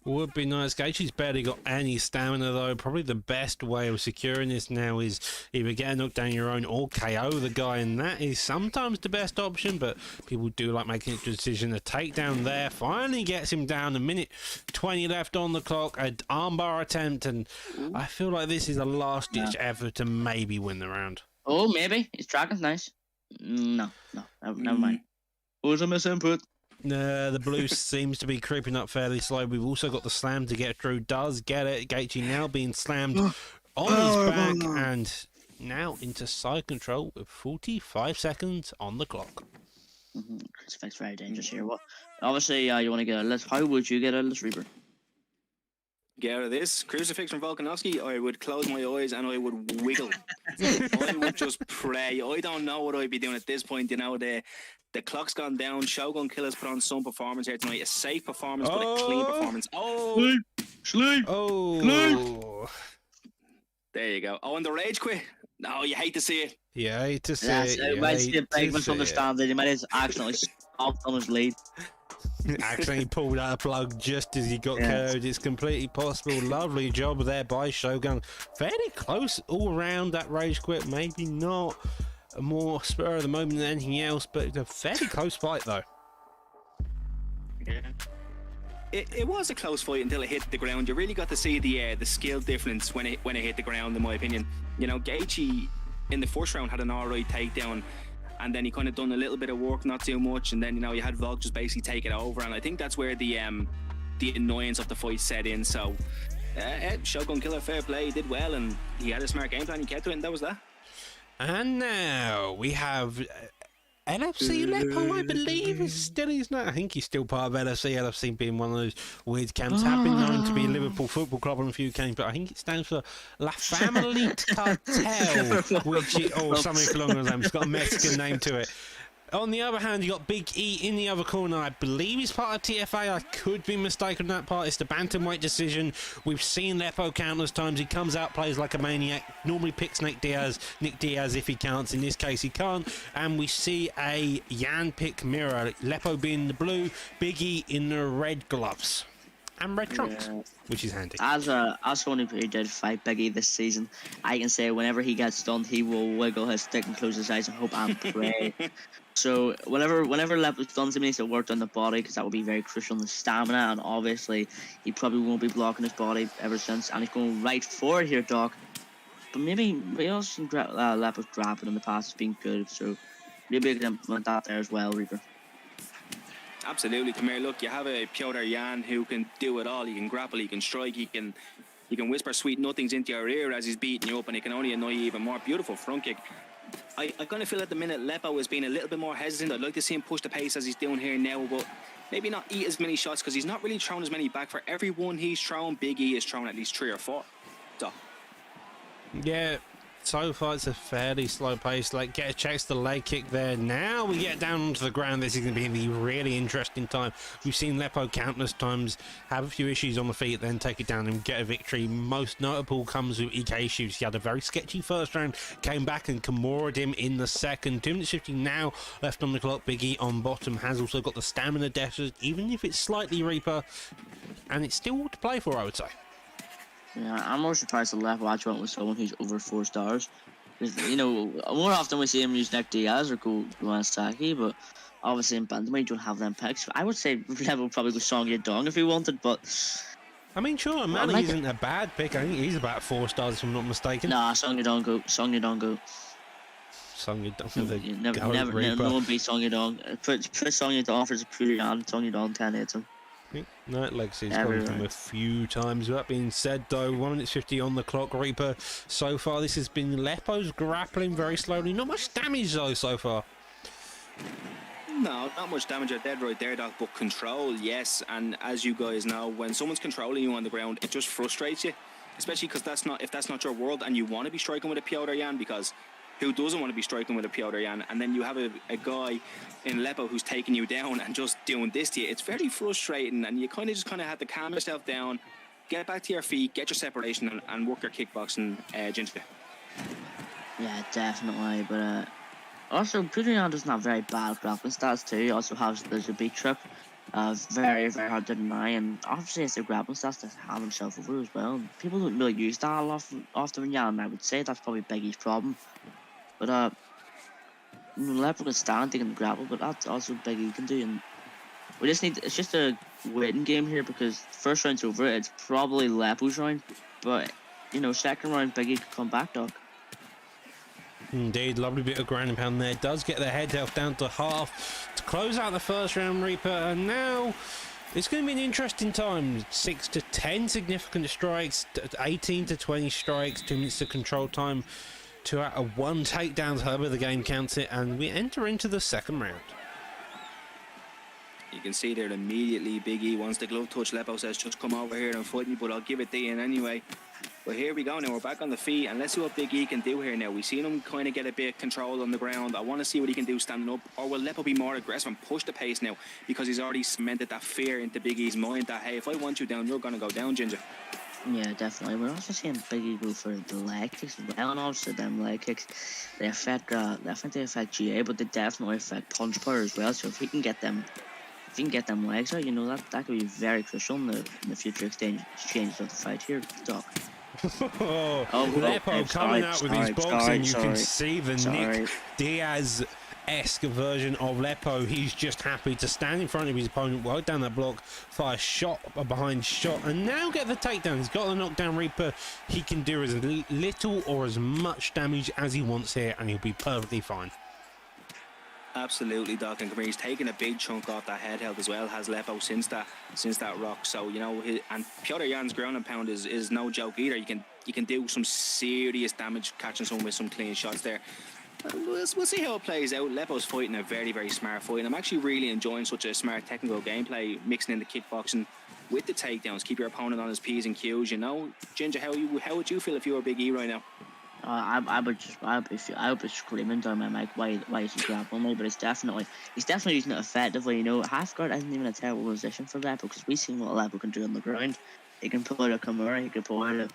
Would be nice. Gaethje's barely got any stamina though. Probably the best way of securing this now is either get a knockdown your own or KO the guy, and that is sometimes the best option, but people do like making a decision. A takedown there finally gets him down. A minute 20 left on the clock. An armbar attempt, and I feel like this is a last-ditch effort to maybe win the round. Oh, maybe. His dragon's nice. No, never mind. What was a misinput? The blue seems to be creeping up fairly slow. We've also got the slam to get through. Does get it. Gaethje now being slammed on his back and now into side control with 45 seconds on the clock. Crucifix very dangerous here. What? Obviously, you want to get a list. How would you get a list, Reaper? Get out of this crucifix from Volkanovski, I would close my eyes and I would wiggle. I would just pray. I don't know what I'd be doing at this point. The clock's gone down. Shogun Killer's put on some performance here tonight. A safe performance, but a clean performance. Sleep. There you go. Oh, and the rage quit. No, you hate to see it. Yeah, hate to see Yes, it. it might be a big misunderstanding. He might have accidentally stomped on his lead. Accidentally pulled out a plug just as he got Yes. KO'd. It's completely possible. Lovely job there by Shogun. Fairly close all around that rage quit. Maybe not a more spur of the moment than anything else, but a fairly close fight though. Yeah. It was a close fight until it hit the ground. You really got to see the skill difference when it hit the ground, in my opinion. Gaethje in the first round had an alright takedown, and then he kind of done a little bit of work, not too much, and then you had Volk just basically take it over, and I think that's where the annoyance of the fight set in. So Shogun Killer, fair play, he did well, and he had a smart game plan. He kept to it, and that was that. And now we have LFC Lepo, I believe, is still he's not. I think he's still part of LFC. LFC being one of those weird camps. Have been known to be Liverpool Football Club on a few games, but I think it stands for La Famille Cartel, which is, something along those lines. It's got a Mexican name to it. On the other hand, you got Big E in the other corner. I believe he's part of TFA. I could be mistaken on that part. It's the bantamweight decision. We've seen Lepo countless times. He comes out, plays like a maniac. Normally picks Nick Diaz if he counts. In this case, he can't. And we see a Yan pick mirror. Lepo being the blue, Big E in the red gloves and red trunks, which is handy. As someone who did fight Biggie this season, I can say whenever he gets stunned, he will wiggle his stick and close his eyes and hope and pray. So whenever Lepo stuns him, he needs to work on the body, because that will be very crucial in the stamina, and obviously he probably won't be blocking his body ever since, and he's going right for it here, Doc. But maybe also Lepo's grappling in the past has been good, so maybe I can implement that there as well, Reaper. Absolutely, come here. Look, you have a Piotr Yan who can do it all. He can grapple, he can strike, he can whisper sweet nothings into your ear as he's beating you up, and he can only annoy you even more. Beautiful front kick. I kind of feel at the minute Lepo has been a little bit more hesitant. I'd like to see him push the pace as he's doing here now, but maybe not eat as many shots, because he's not really throwing as many back. For every one he's thrown, Big E is throwing at least 3 or 4. So. Yeah, so far it's a fairly slow pace. Checks the leg kick there. Now we get down onto the ground. This is going to be the really interesting time. We've seen Lepo countless times have a few issues on the feet, then take it down and get a victory. Most notable comes with EK issues. He had a very sketchy first round, came back and Kimura'd him in the second. 2 minutes 50 now left on the clock. Big E on bottom has also got the stamina deficit, even if it's slightly Reaper, and it's still to play for, I would say. Yeah, I'm more surprised that Lepo actually went with someone who's over 4 stars. Because, more often we see him use Nick Diaz or go Saki, but obviously in bantamweight you don't have them picks. I would say Lepo would probably go Song Yadong if he wanted, but... I mean, sure, Manny isn't a bad pick. I think he's about 4 stars if I'm not mistaken. Nah, Song Yadong go. Song Yadong, No one beats Song Yadong. Put Song Yadong for the pure Yan, Song Yadong 10 hits him. No, Legacy's gone Everywhere. from a few times. With that being said, though, 1 minute 50 on the clock. Reaper, so far, this has been Lepo's grappling very slowly. Not much damage, though, so far. No, not much damage. You're dead right there, Doc. But control, yes. And as you guys know, when someone's controlling you on the ground, it just frustrates you. Especially because if that's not your world and you want to be striking with a Piotr Jan, because who doesn't want to be striking with a Piotr Jan? And then you have a guy in Lepo who's taking you down and just doing this to you. It's very frustrating, and you kind of have to calm yourself down, get back to your feet, get your separation, and work your kickboxing, Ginger. Yeah, definitely. But also, Pudrian doesn't have very bad grappling stats too. He also has the beat trip. Very, very hard to deny, and obviously it's the grappling stats that have himself over as well. People don't really use that a lot often, yeah, and I would say that's probably Biggie's problem. But Lepo can stand, he can grapple, but that's also Biggie can do. And we just it's just a waiting game here, because first round's over, it's probably Lepo's round, but you know, second round Biggie could come back, Doc. Indeed, lovely bit of ground and pound there. Does get the head health down to half to close out the first round, Reaper. And now it's going to be an interesting time. 6 to 10 significant strikes, 18 to 20 strikes, 2 minutes of control time, 2 out of 1 takedowns, however the game counts it. And we enter into the second round. You can see there immediately Big E wants the glove touch. Lepo says, just come over here and fight me, but I'll give it to you anyway. But here we go now, we're back on the feet, and let's see what Big E can do here now. We've seen him kind of get a bit of control on the ground. I want to see what he can do standing up, or will Lepo be more aggressive and push the pace now, because he's already cemented that fear into Big E's mind that, hey, if I want you down, you're going to go down, Ginger. Yeah, definitely. We're also seeing Biggie go for the leg kicks as well, and also them leg kicks. They affect, I think they affect GA, but they definitely affect punch power as well. So if he can get them legs out, you know, that could be very crucial in the future exchanges of the fight here, Doc. Lepo coming out with his boxing. You can see the Nick Diaz-esque version of Lepo. He's just happy to stand in front of his opponent, work down that block, fire shot behind shot, and now get the takedown. He's got the knockdown. Reaper. He can do as little or as much damage as he wants here, and he'll be perfectly fine. Absolutely, Doc, and come here, he's taken a big chunk off that head health as well, has Lepo since that rock. So, you know, and Piotr Jan's ground and pound is no joke either. You can do some serious damage catching someone with some clean shots there. We'll see how it plays out. Lepo's fighting a very, very smart fight, and I'm actually really enjoying such a smart technical gameplay, mixing in the kickboxing with the takedowns. Keep your opponent on his P's and Q's, you know. Ginger, how would you feel if you were Big E right now? I would be screaming down my mic, why is he grappling me? But he's definitely using it effectively. You know, half guard isn't even a terrible position for Lepo, because we've seen what Lepo can do on the ground. He can pull out a Kimura, he can pull out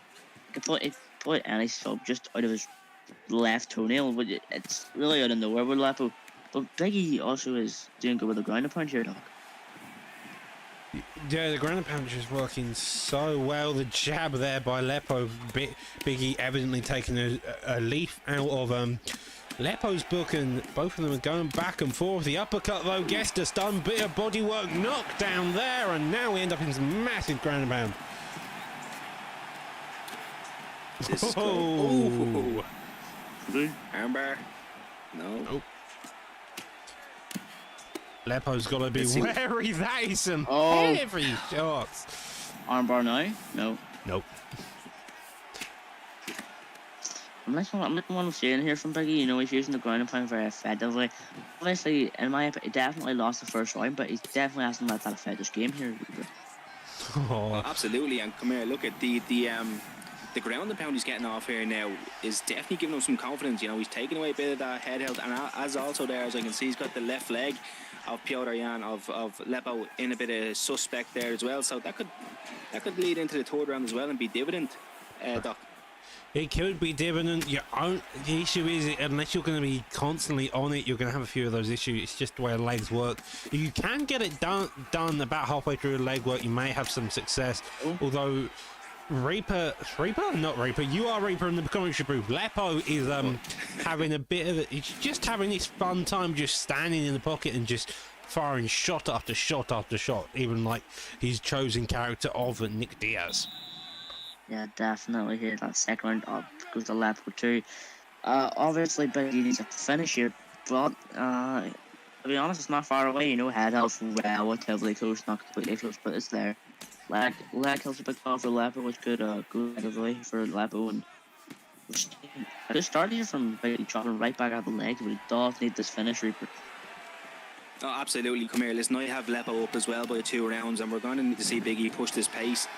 any sub just out of his left toenail. But it's really out of nowhere with Lepo. But Biggie also is doing good with the ground and pound here, Doc. Yeah, the ground and pound is working so well. The jab there by Lepo, Biggie evidently taking a leaf out of Lepo's book, and both of them are going back and forth. The uppercut though gets us done, bit of bodywork, knockdown there, and now we end up in some massive ground and pound. This is cool. Armbar. No. Nope. Lepo's got to be wary. That is some heavy shots. Armbar now? No. Nope. I'm liking what I'm seeing here from Biggie. You know, he's using the ground and pound very effectively. Obviously, in my opinion, he definitely lost the first round, but he definitely hasn't let that affect his game here. Oh, absolutely, and come here, look at the ground and pound he's getting off here now is definitely giving him some confidence. You know, he's taking away a bit of that head health, and as also there, as I can see, he's got the left leg of Piotr Jan of Lepo in a bit of suspect there as well. So that could lead into the third round as well and be dividend, Doc. It could be dividend. The issue is, unless you're going to be constantly on it, you're going to have a few of those issues. It's just the way legs work. You can get it done about halfway through the leg work. You may have some success, although Reaper, not Reaper, you are Reaper in the commentary booth. Lepo is having a bit of he's just having this fun time just standing in the pocket and just firing shot after shot after shot, even like his chosen character of Nick Diaz. Yeah, definitely here. That second round up goes to Lepo too. Obviously Biggie needs a finish here, but To be honest, it's not far away. You know, head health relatively close, not completely close, but it's there. Leg health's a big call for Lepo, which could go negatively for Lepo. And I just started here from basically chopping right back out the leg, but he does need this finish, Reaper. Oh, absolutely. Come here. Listen, I have Lepo up as well by 2 rounds, and we're going to need to see Biggie push this pace.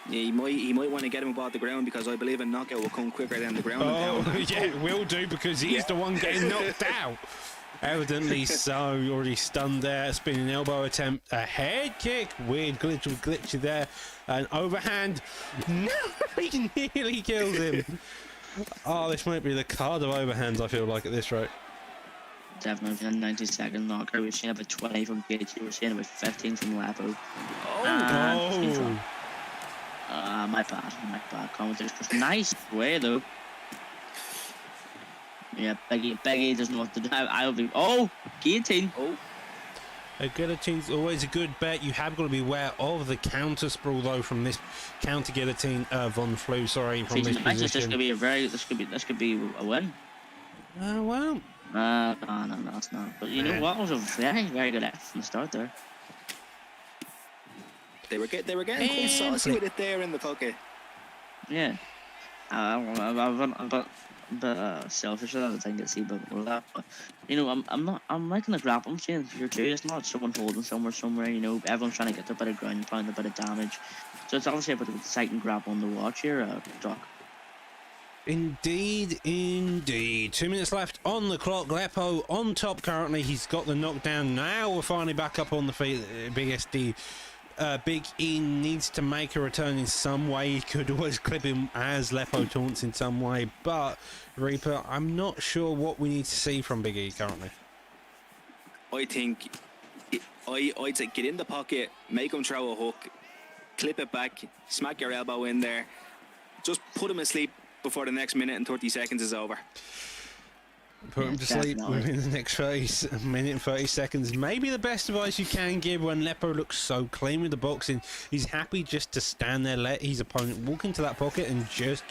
Yeah, he might want to get him above the ground, because I believe a knockout will come quicker than the ground. Oh, yeah, it will do, because he's the one getting knocked out. Evidently so. Already stunned there. Spinning elbow attempt. A head kick. Weird glitchy there. An overhand. No, he nearly kills him. Oh, this might be the card of overhands, I feel like, at this rate. Definitely a 90-second knockout. We've seen about 20 from KT. We're seeing about 15 from Lepo. Oh. My bad. Commentators. Nice way though. Yeah, Biggie doesn't know what to do. I'll be. Oh, guillotine. Oh. A guillotine's always a good bet. You have got to be aware of the counter sprawl though from this counter guillotine. Von Flue, sorry, from this position. This could be a very. This could be a win. Well. No, it's not. But you know what? It was a very good effort from the start there. They were getting quite saucy with it there in the pocket. Yeah. I'm a bit selfish. I think I see a bit more of that. But you know, I'm liking the grapple. I'm seeing here too. It's not someone holding somewhere. You know, everyone's trying to get their bit of ground, find a bit of damage. So it's obviously a bit of exciting grapple on the watch here, Doc. Indeed. 2 minutes left on the clock. Lepo on top currently. He's got the knockdown. Now we're finally back up on the feet. Big SD. Big E needs to make a return in some way. He could always clip him as Lepo taunts in some way, but Reaper, I'm not sure what we need to see from Big E currently. I think I'd say get in the pocket, make him throw a hook, clip it back, smack your elbow in there, just put him asleep before the next minute and 30 seconds is over. Put him to sleep within the next minute and 30 seconds. Maybe the best advice you can give when Lepo looks so clean with the boxing. He's happy just to stand there, let his opponent walk into that pocket and just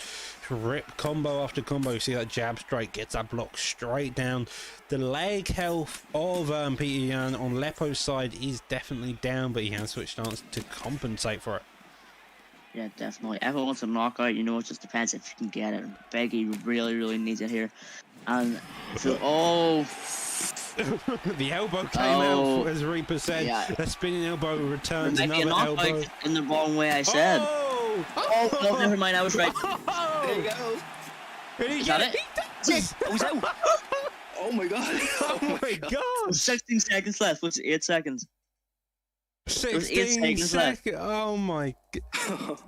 rip combo after combo. You see that jab straight, gets that block straight down. The leg health of Petr Yan on Lepo's side is definitely down, but he has switched stance to compensate for it. Yeah, definitely. Everyone wants a knockout, you know, it just depends if you can get it. Biggie really needs it here. And so, the elbow came out, as Reaper said. Yeah. A spinning elbow returns another elbow. In the wrong way, I said. No, never mind, I was right. There you go. Is that it? Yes. Oh my god. Oh my god. 16 seconds left. What's 8 seconds? 16 seconds. Oh my god.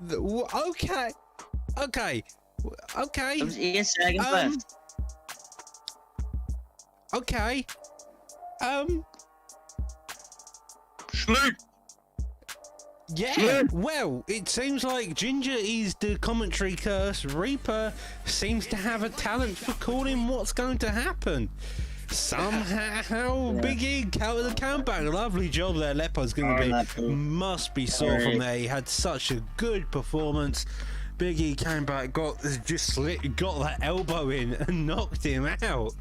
Okay. There's 8 seconds left. Okay. Sleep. Yeah. Sleep. Well, it seems like Ginger is the commentary curse. Reaper seems to have a talent for calling what's going to happen. Somehow, Big E out of the comeback. Lovely job there. Lepo's going to be must be sore from there. He had such a good performance. Big E came back, got that elbow in and knocked him out.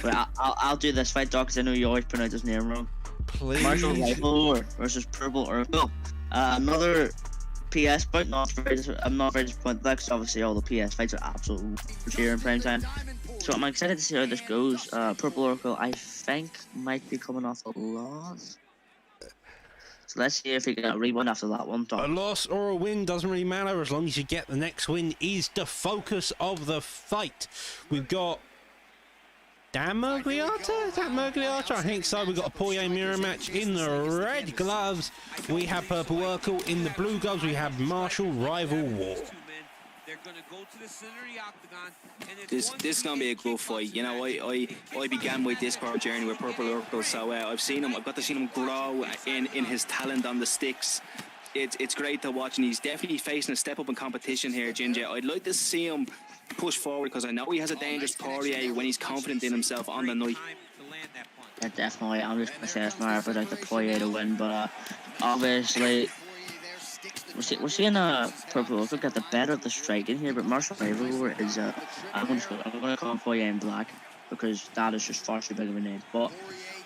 Well, I'll do this fight, Doc, because I know you always pronounce his name wrong. Please. Marshall Rifle versus Purple Urkel. Another PS fight. I'm not very disappointed because obviously all the PS fights are absolute here in prime time. So I'm excited to see how this goes. Purple Urkel, I think, might be coming off a loss. So let's see if we get a rebound after that one, Doc. A loss or a win doesn't really matter as long as you get the next win is the focus of the fight. We've got Dan Miragliotta? Is that Miragliotta? I think so. We've got a Poirier mirror match in the red gloves. We have Purple Urkel in the blue gloves. We have Marshall Rival War. This is gonna be a good fight. You know, I began my Discord journey with Purple Urkel, so I've got to see him grow in his talent on the sticks. It's great to watch, and he's definitely facing a step up in competition here, Ginger. I'd like to see him push forward because I know he has a dangerous Poirier when he's confident in himself on the night. Yeah, definitely. I'm just gonna say it's not ever like the Poirier to win, but obviously we're seeing Purple Urkel get the better of the striking here, but Marshall Rival War is I'm gonna call him Poirier in black because that is just far too big of a name. But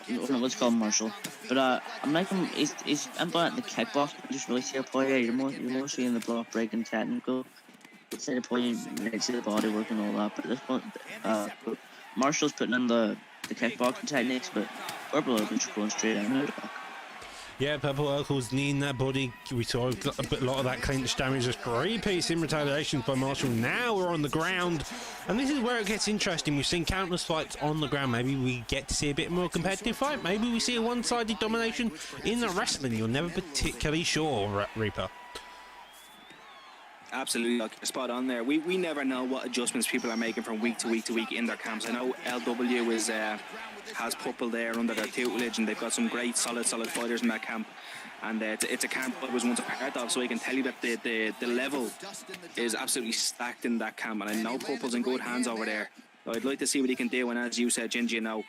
let's call him Marshall. But I'm liking he's implementing the kickbox. I just really see a Poirier. You're more seeing the block breaking technical. Say the Poirier, you see the body work and all that. But this one, but Marshall's putting in the kickboxing techniques, but Purple Oracle's just going straight into it. Yeah, Purple Oracle's kneeing that body. We saw a lot of that clinch damage. Just 3-piece in retaliation by Marshall. Now we're on the ground. And this is where it gets interesting. We've seen countless fights on the ground. Maybe we get to see a bit more competitive fight. Maybe we see a one-sided domination in the wrestling. You're never particularly sure, Reaper. Absolutely, like, spot on there. We never know what adjustments people are making from week to week to week in their camps. I know LW is has Purple there under their tutelage, and they've got some great solid fighters in that camp. And it's a camp I was once a part of, so I can tell you that the level is absolutely stacked in that camp. And I know Purple's in good hands over there. So I'd like to see what he can do. And as you said, Gingy, you know,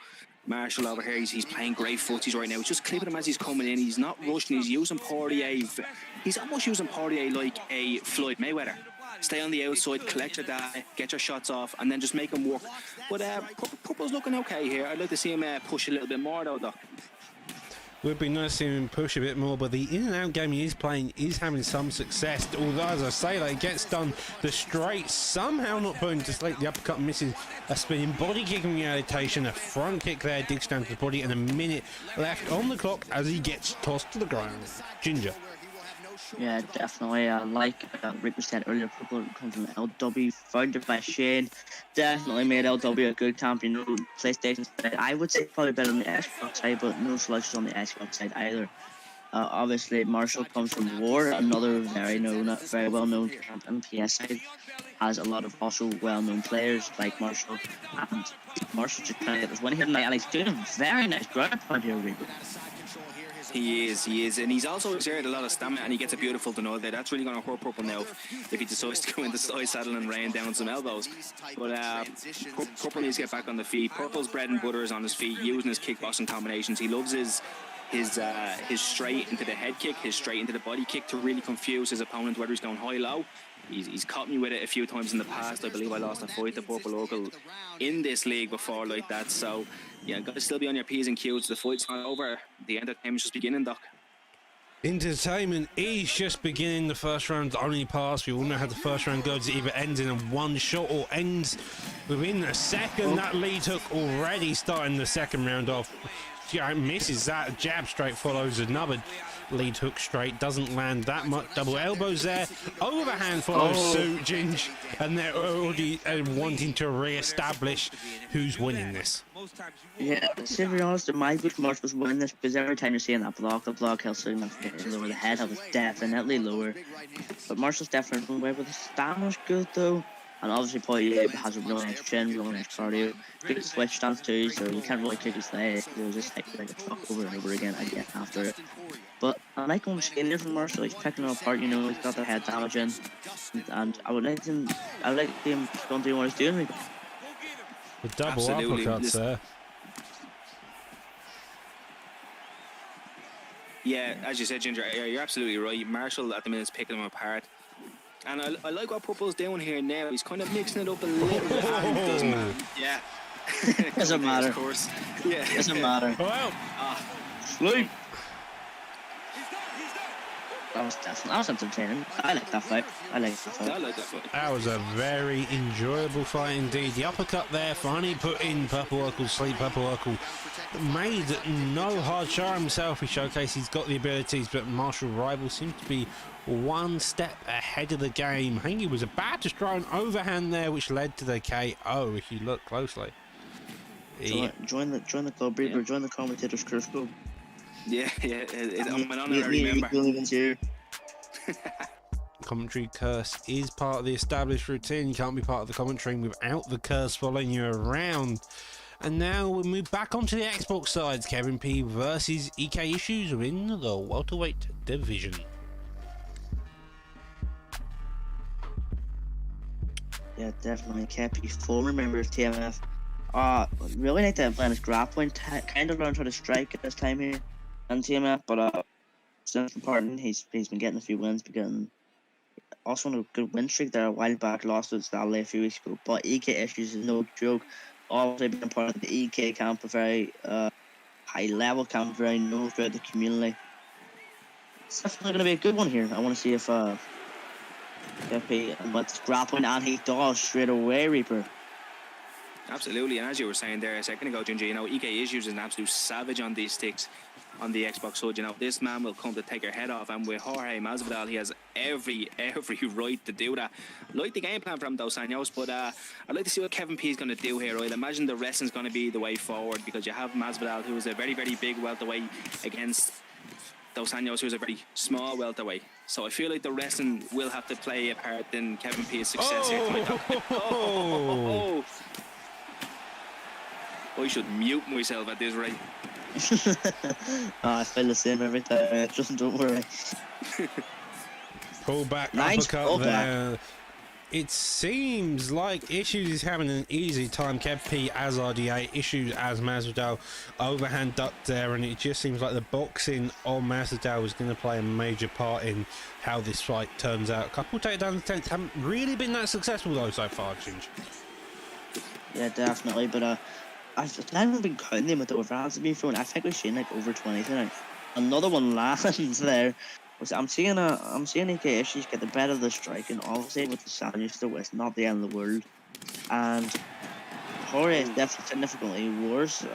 Marshall over here, he's playing great footies right now. He's just clipping him as he's coming in. He's not rushing. He's using Poirier. He's almost using Poirier like a Floyd Mayweather. Stay on the outside, collect your data, get your shots off, and then just make him work. But Purple's looking okay here. I'd like to see him push a little bit more, though, Doc. Would be nice to see him push a bit more, but the in-and-out game he is playing is having some success. Although, as I say, that gets done the straight, somehow not putting to sleep. The uppercut misses a spinning body kick in reality, a front kick there, digs down to the body, and a minute left on the clock as he gets tossed to the ground. Ginger. Yeah, definitely. Like Rick said earlier, Purple comes from LW, founded by Shane. Definitely made LW a good camp. You know, PlayStation side. I would say probably better on the Xbox side, but no slouches on the Xbox side either. Obviously, Marshall comes from War, another very well-known camp in PS side. Has a lot of also well-known players like Marshall, and Marshall just trying to get this win here tonight, and he's doing a very nice ground pound here, Rick. He is, and he's also exerted a lot of stamina, and he gets a beautiful denial there. That's really going to hurt Purple now if he decides to go into side saddle and rain down some elbows. But Purple needs to get back on the feet. Purple's bread and butter is on his feet, using his kickboxing combinations. He loves his straight into the head kick, his straight into the body kick to really confuse his opponent, whether he's going high-low. He's caught me with it a few times in the past. I believe I lost a fight to Purple Oracle in this league before like that. So, yeah, got to still be on your P's and Q's. The fight's not over. The entertainment's just beginning, Doc. Entertainment is just beginning. The first round's only passed. We all know how the first round goes. It either ends in a one shot or ends within a second. That lead hook already starting the second round off. Yeah, misses that. Jab straight follows another lead hook straight. Doesn't land that much. Double elbows there. Overhand follows suit, Ginge. And they're already wanting to re-establish who's winning this. Yeah, to be honest, my good Marsh was winning this because every time you're seeing that block, the block held significantly lower. The head was definitely lower. But Marshall's definitely away, but the stamina's good though. And obviously Poirier has a really nice chin, really nice cardio. Good switch stance too, so you can't really kick his leg. He'll just like a truck over and over again after it. But I like him scaling it from Marshall. He's picking him apart, you know, he's got the head damage in. And I would like him don't do what he's doing. The double Absolutely. uppercuts there. Yeah, as you said, Ginger, you're absolutely right. Marshall at the minute is picking him apart. And I like what Purple's doing here now. He's kind of mixing it up a little bit. Doesn't matter. Yeah. Doesn't matter. Of course. Yeah. Doesn't matter. Well, Sleep. That was entertaining. I like that fight. I like that fight. that was a very enjoyable fight indeed. The uppercut there finally put in Purple Oracle's sleep. Purple Oracle made no hard show himself. He showcased he's got the abilities, but Marshall Rival seems to be one step ahead of the game. I think he was about to try an overhand there, which led to the KO if you look closely. Join the club, Reaper. Join the commentators curse club. Yeah. I'm an honorary member. Commentary curse is part of the established routine. You can't be part of the commentary without the curse following you around. And now we move back onto the Xbox sides. Kevin P versus EK Issues in the welterweight division. Yeah, definitely. KP, former member of TMF. Really need to implement his grappling. Kind of learned how to strike at this time here in TMF, but since departing, he's been getting a few wins, also on a good win streak there a while back. Lost to Stanley a few weeks ago, but EK Issues is no joke. Obviously being part of the EK camp, a very high level count very known throughout the community. It's definitely going to be a good one here. I want to see if KFP what's grappling, and he does straight away, Reaper. Absolutely, and as you were saying there a second ago, Ginger, you know, EK Issues is an absolute savage on these sticks on the Xbox Hood. You know, this man will come to take your head off, and with Jorge Masvidal, he has every right to do that. Like the game plan from Dos Anjos, but I'd like to see what Kevin P is going to do here. I'd imagine the wrestling's going to be the way forward, because you have Masvidal, who is a very, very big welterweight, against Dos Anjos, who's a very small welterweight. So I feel like the wrestling will have to play a part in Kevin P's success here tonight. Oh. I should mute myself at this rate. I feel the same every time. Just don't worry. Pull back, Nice uppercut pullback. there. It seems like Issues is having an easy time. Kev P as RDA, Issues as Masvidal, overhand duck there, and it just seems like the boxing of Masvidal is going to play a major part in how this fight turns out. A couple takedown attempts haven't really been that successful though so far, Ginge. Yeah, definitely. But I haven't been counting them with the overhands have been thrown. I think we've seen like over 20 tonight. Another one lands there. I'm seeing AK Issues get the better of the strike, and obviously with the Sanders though, it's not the end of the world. And Jorge is definitely significantly worse.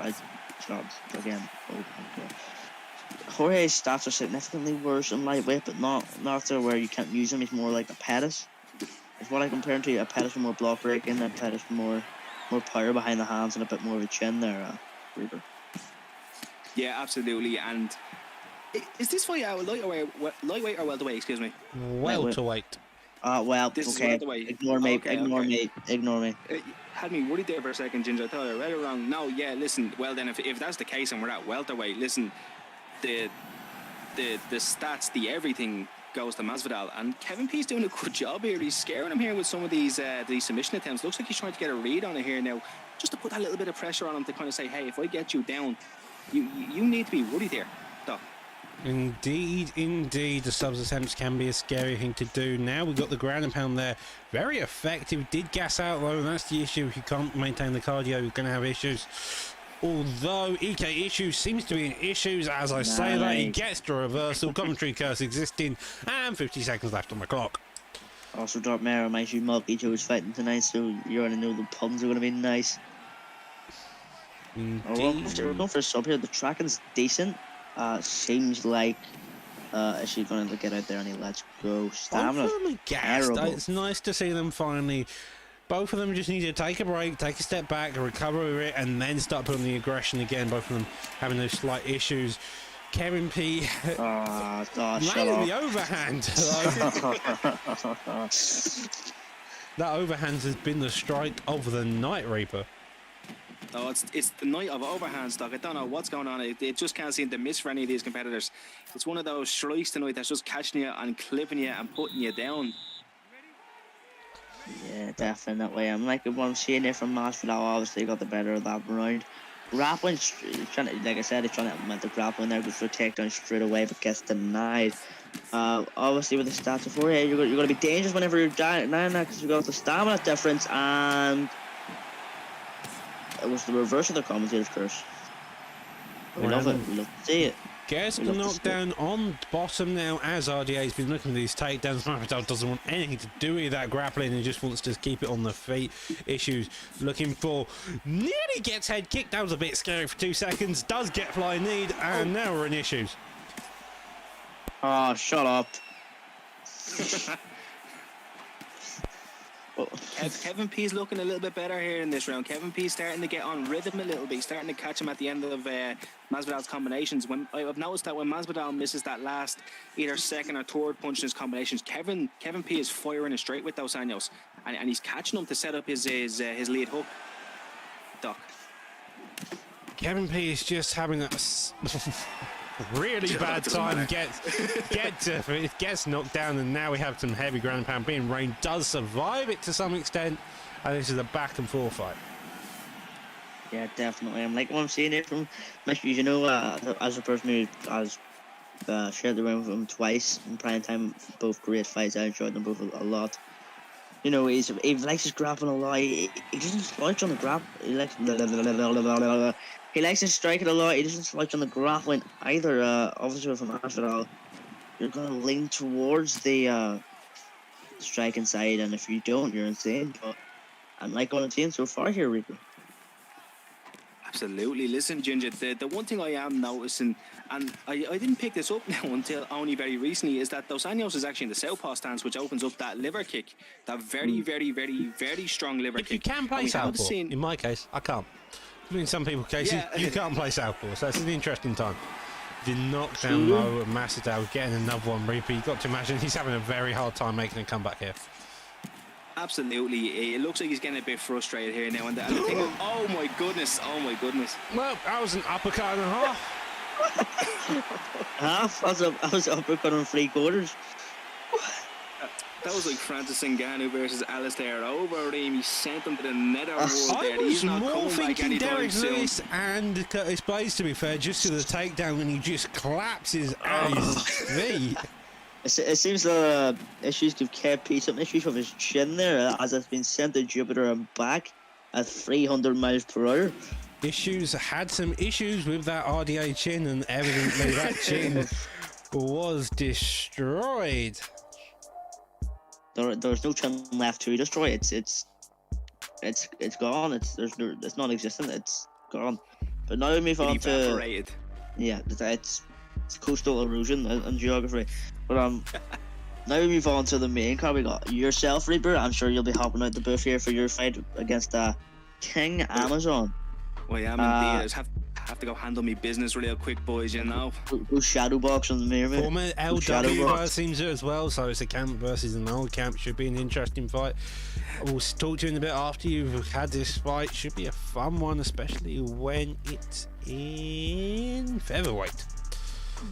Jorge's stats are significantly worse in lightweight, but not to where you can't use him. He's more like a Pettis. It's what I compare him to. A Pettis with more block breaking, a Pettis with more power behind the hands and a bit more of a chin there, Reaper. Yeah, absolutely. And is this fight lightweight or welterweight? Excuse me. Welterweight. Well, This is okay. welterweight. Ignore me. Okay, Ignore okay. me. Ignore me. Had me worried there for a second, Ginger. I thought I read it wrong. No, yeah. Listen. Well, then, if that's the case and we're at welterweight, listen, the stats, the everything goes to Masvidal, and Kevin P's doing a good job here. He's scaring him here with some of these submission attempts. Looks like he's trying to get a read on it here now, just to put that little bit of pressure on him to kind of say, hey, if I get you down, you need to be worried here, Doc. Indeed, the subs attempts can be a scary thing to do. Now we've got the ground and pound there, very effective. Did gas out though, and that's the issue. If you can't maintain the cardio, you're going to have issues. Although EK Issues seems to be in issues, as I say that, he gets the reversal, commentary curse existing, and 50 seconds left on the clock. Also, Dark Mara reminds you Mulky Joe's fighting tonight, so you already know the puns are going to be nice. Indeed. We're going for a sub here. The tracking's decent. Seems like she's going to get out there and he lets go. Stamina's terrible. It's nice to see them finally. Both of them just need to take a break, take a step back, recover it, and then start putting the aggression again. Both of them having those slight issues. Kevin P. Shut up. the overhand. That overhand has been the strike of the night, Reaper. Oh, it's the night of overhands, Doc. I don't know what's going on. It just can't seem to miss for any of these competitors. It's one of those strikes tonight that's just catching you and clipping you and putting you down. Yeah, definitely. I'm like what I'm seeing here from Masvidal. Obviously got the better of that round. Grappling, trying to, like I said, he's trying to implement the grappling there, goes for a takedown straight away, but gets denied. Obviously with the stats before, yeah, you're going to be dangerous whenever you're dying because you got the stamina difference, and it was the reverse of the commentator's curse. We love it. We love to see it. Gets the knockdown on bottom now as RDA's been looking at these takedowns. Masvidal doesn't want anything to do with that grappling and just wants to keep it on the feet. Issues looking for, nearly gets head kicked. That was a bit scary for 2 seconds. Does get flying knee, and now we're in Issues. Oh, shut up. Kevin P's looking a little bit better here in this round. Kevin P's starting to get on rhythm a little bit. He's starting to catch him at the end of Masvidal's combinations. When I've noticed that when Masvidal misses that last either second or third punch in his combinations, Kevin P is firing it straight with those Anjos, and he's catching him to set up his lead hook. Doc. Kevin P is just having a really bad time. Gets knocked down, and now we have some heavy ground and pound being rained. Does survive it to some extent, and this is a back and forth fight. Yeah, definitely. I'm like what I'm seeing it from Issues. You know, as a person who has shared the room with him twice in prime time, both great fights. I enjoyed them both a lot. You know, he likes his grappling a lot. He doesn't slouch on the grab. He likes he likes to strike it a lot. He doesn't slouch on the grappling either. Obviously with Masvidal, you're gonna lean towards the striking side, and if you don't, you're insane. But I'm like going insane so far here, Reaper. Absolutely. Listen, Ginger, the one thing I am noticing, and I didn't pick this up now until only very recently, is that Dos Anjos is actually in the southpaw stance, which opens up that liver kick, that very, very, very, very strong liver If kick. you can play southpaw, in my case, I can't. I mean, in some people's cases, Yeah. you can't play southpaw, so it's an interesting time. The knockdown low, Masvidal getting another one, Reaper. You've got to imagine he's having a very hard time making a comeback here. Absolutely. It looks like he's getting a bit frustrated here now. And the thing is, oh my goodness. Well, that was an uppercut and a half. Half? I was uppercut on 3/4. That was like Francis Ngannou versus Alistair Overeem. He sent him to the netherworld there. I was He's not more coming back thinking anytime Derek soon. Lewis and Curtis Blades, to be fair, just to the takedown, and he just collapses at his feet. It seems the issues give KP some issues with his chin there, as it's been sent to Jupiter and back at 300 miles per hour. Had some issues with that RDA chin, and evidently that chin was destroyed. There's no chin left to destroy. It's gone. It's non-existent. It's gone. But now we move on to Evaporated. it's coastal erosion and geography. But now we move on to the main card. We got yourself, Reaper. I'm sure you'll be hopping out the booth here for your fight against King Amazon. Well, yeah, indeed. I just have to go handle me business real quick, boys, you know. Go shadowbox on the mirror, mate. Former LW seems it as well, so it's a camp versus an old camp. Should be an interesting fight. We'll talk to you in a bit after you've had this fight. Should be a fun one, especially when it's in featherweight.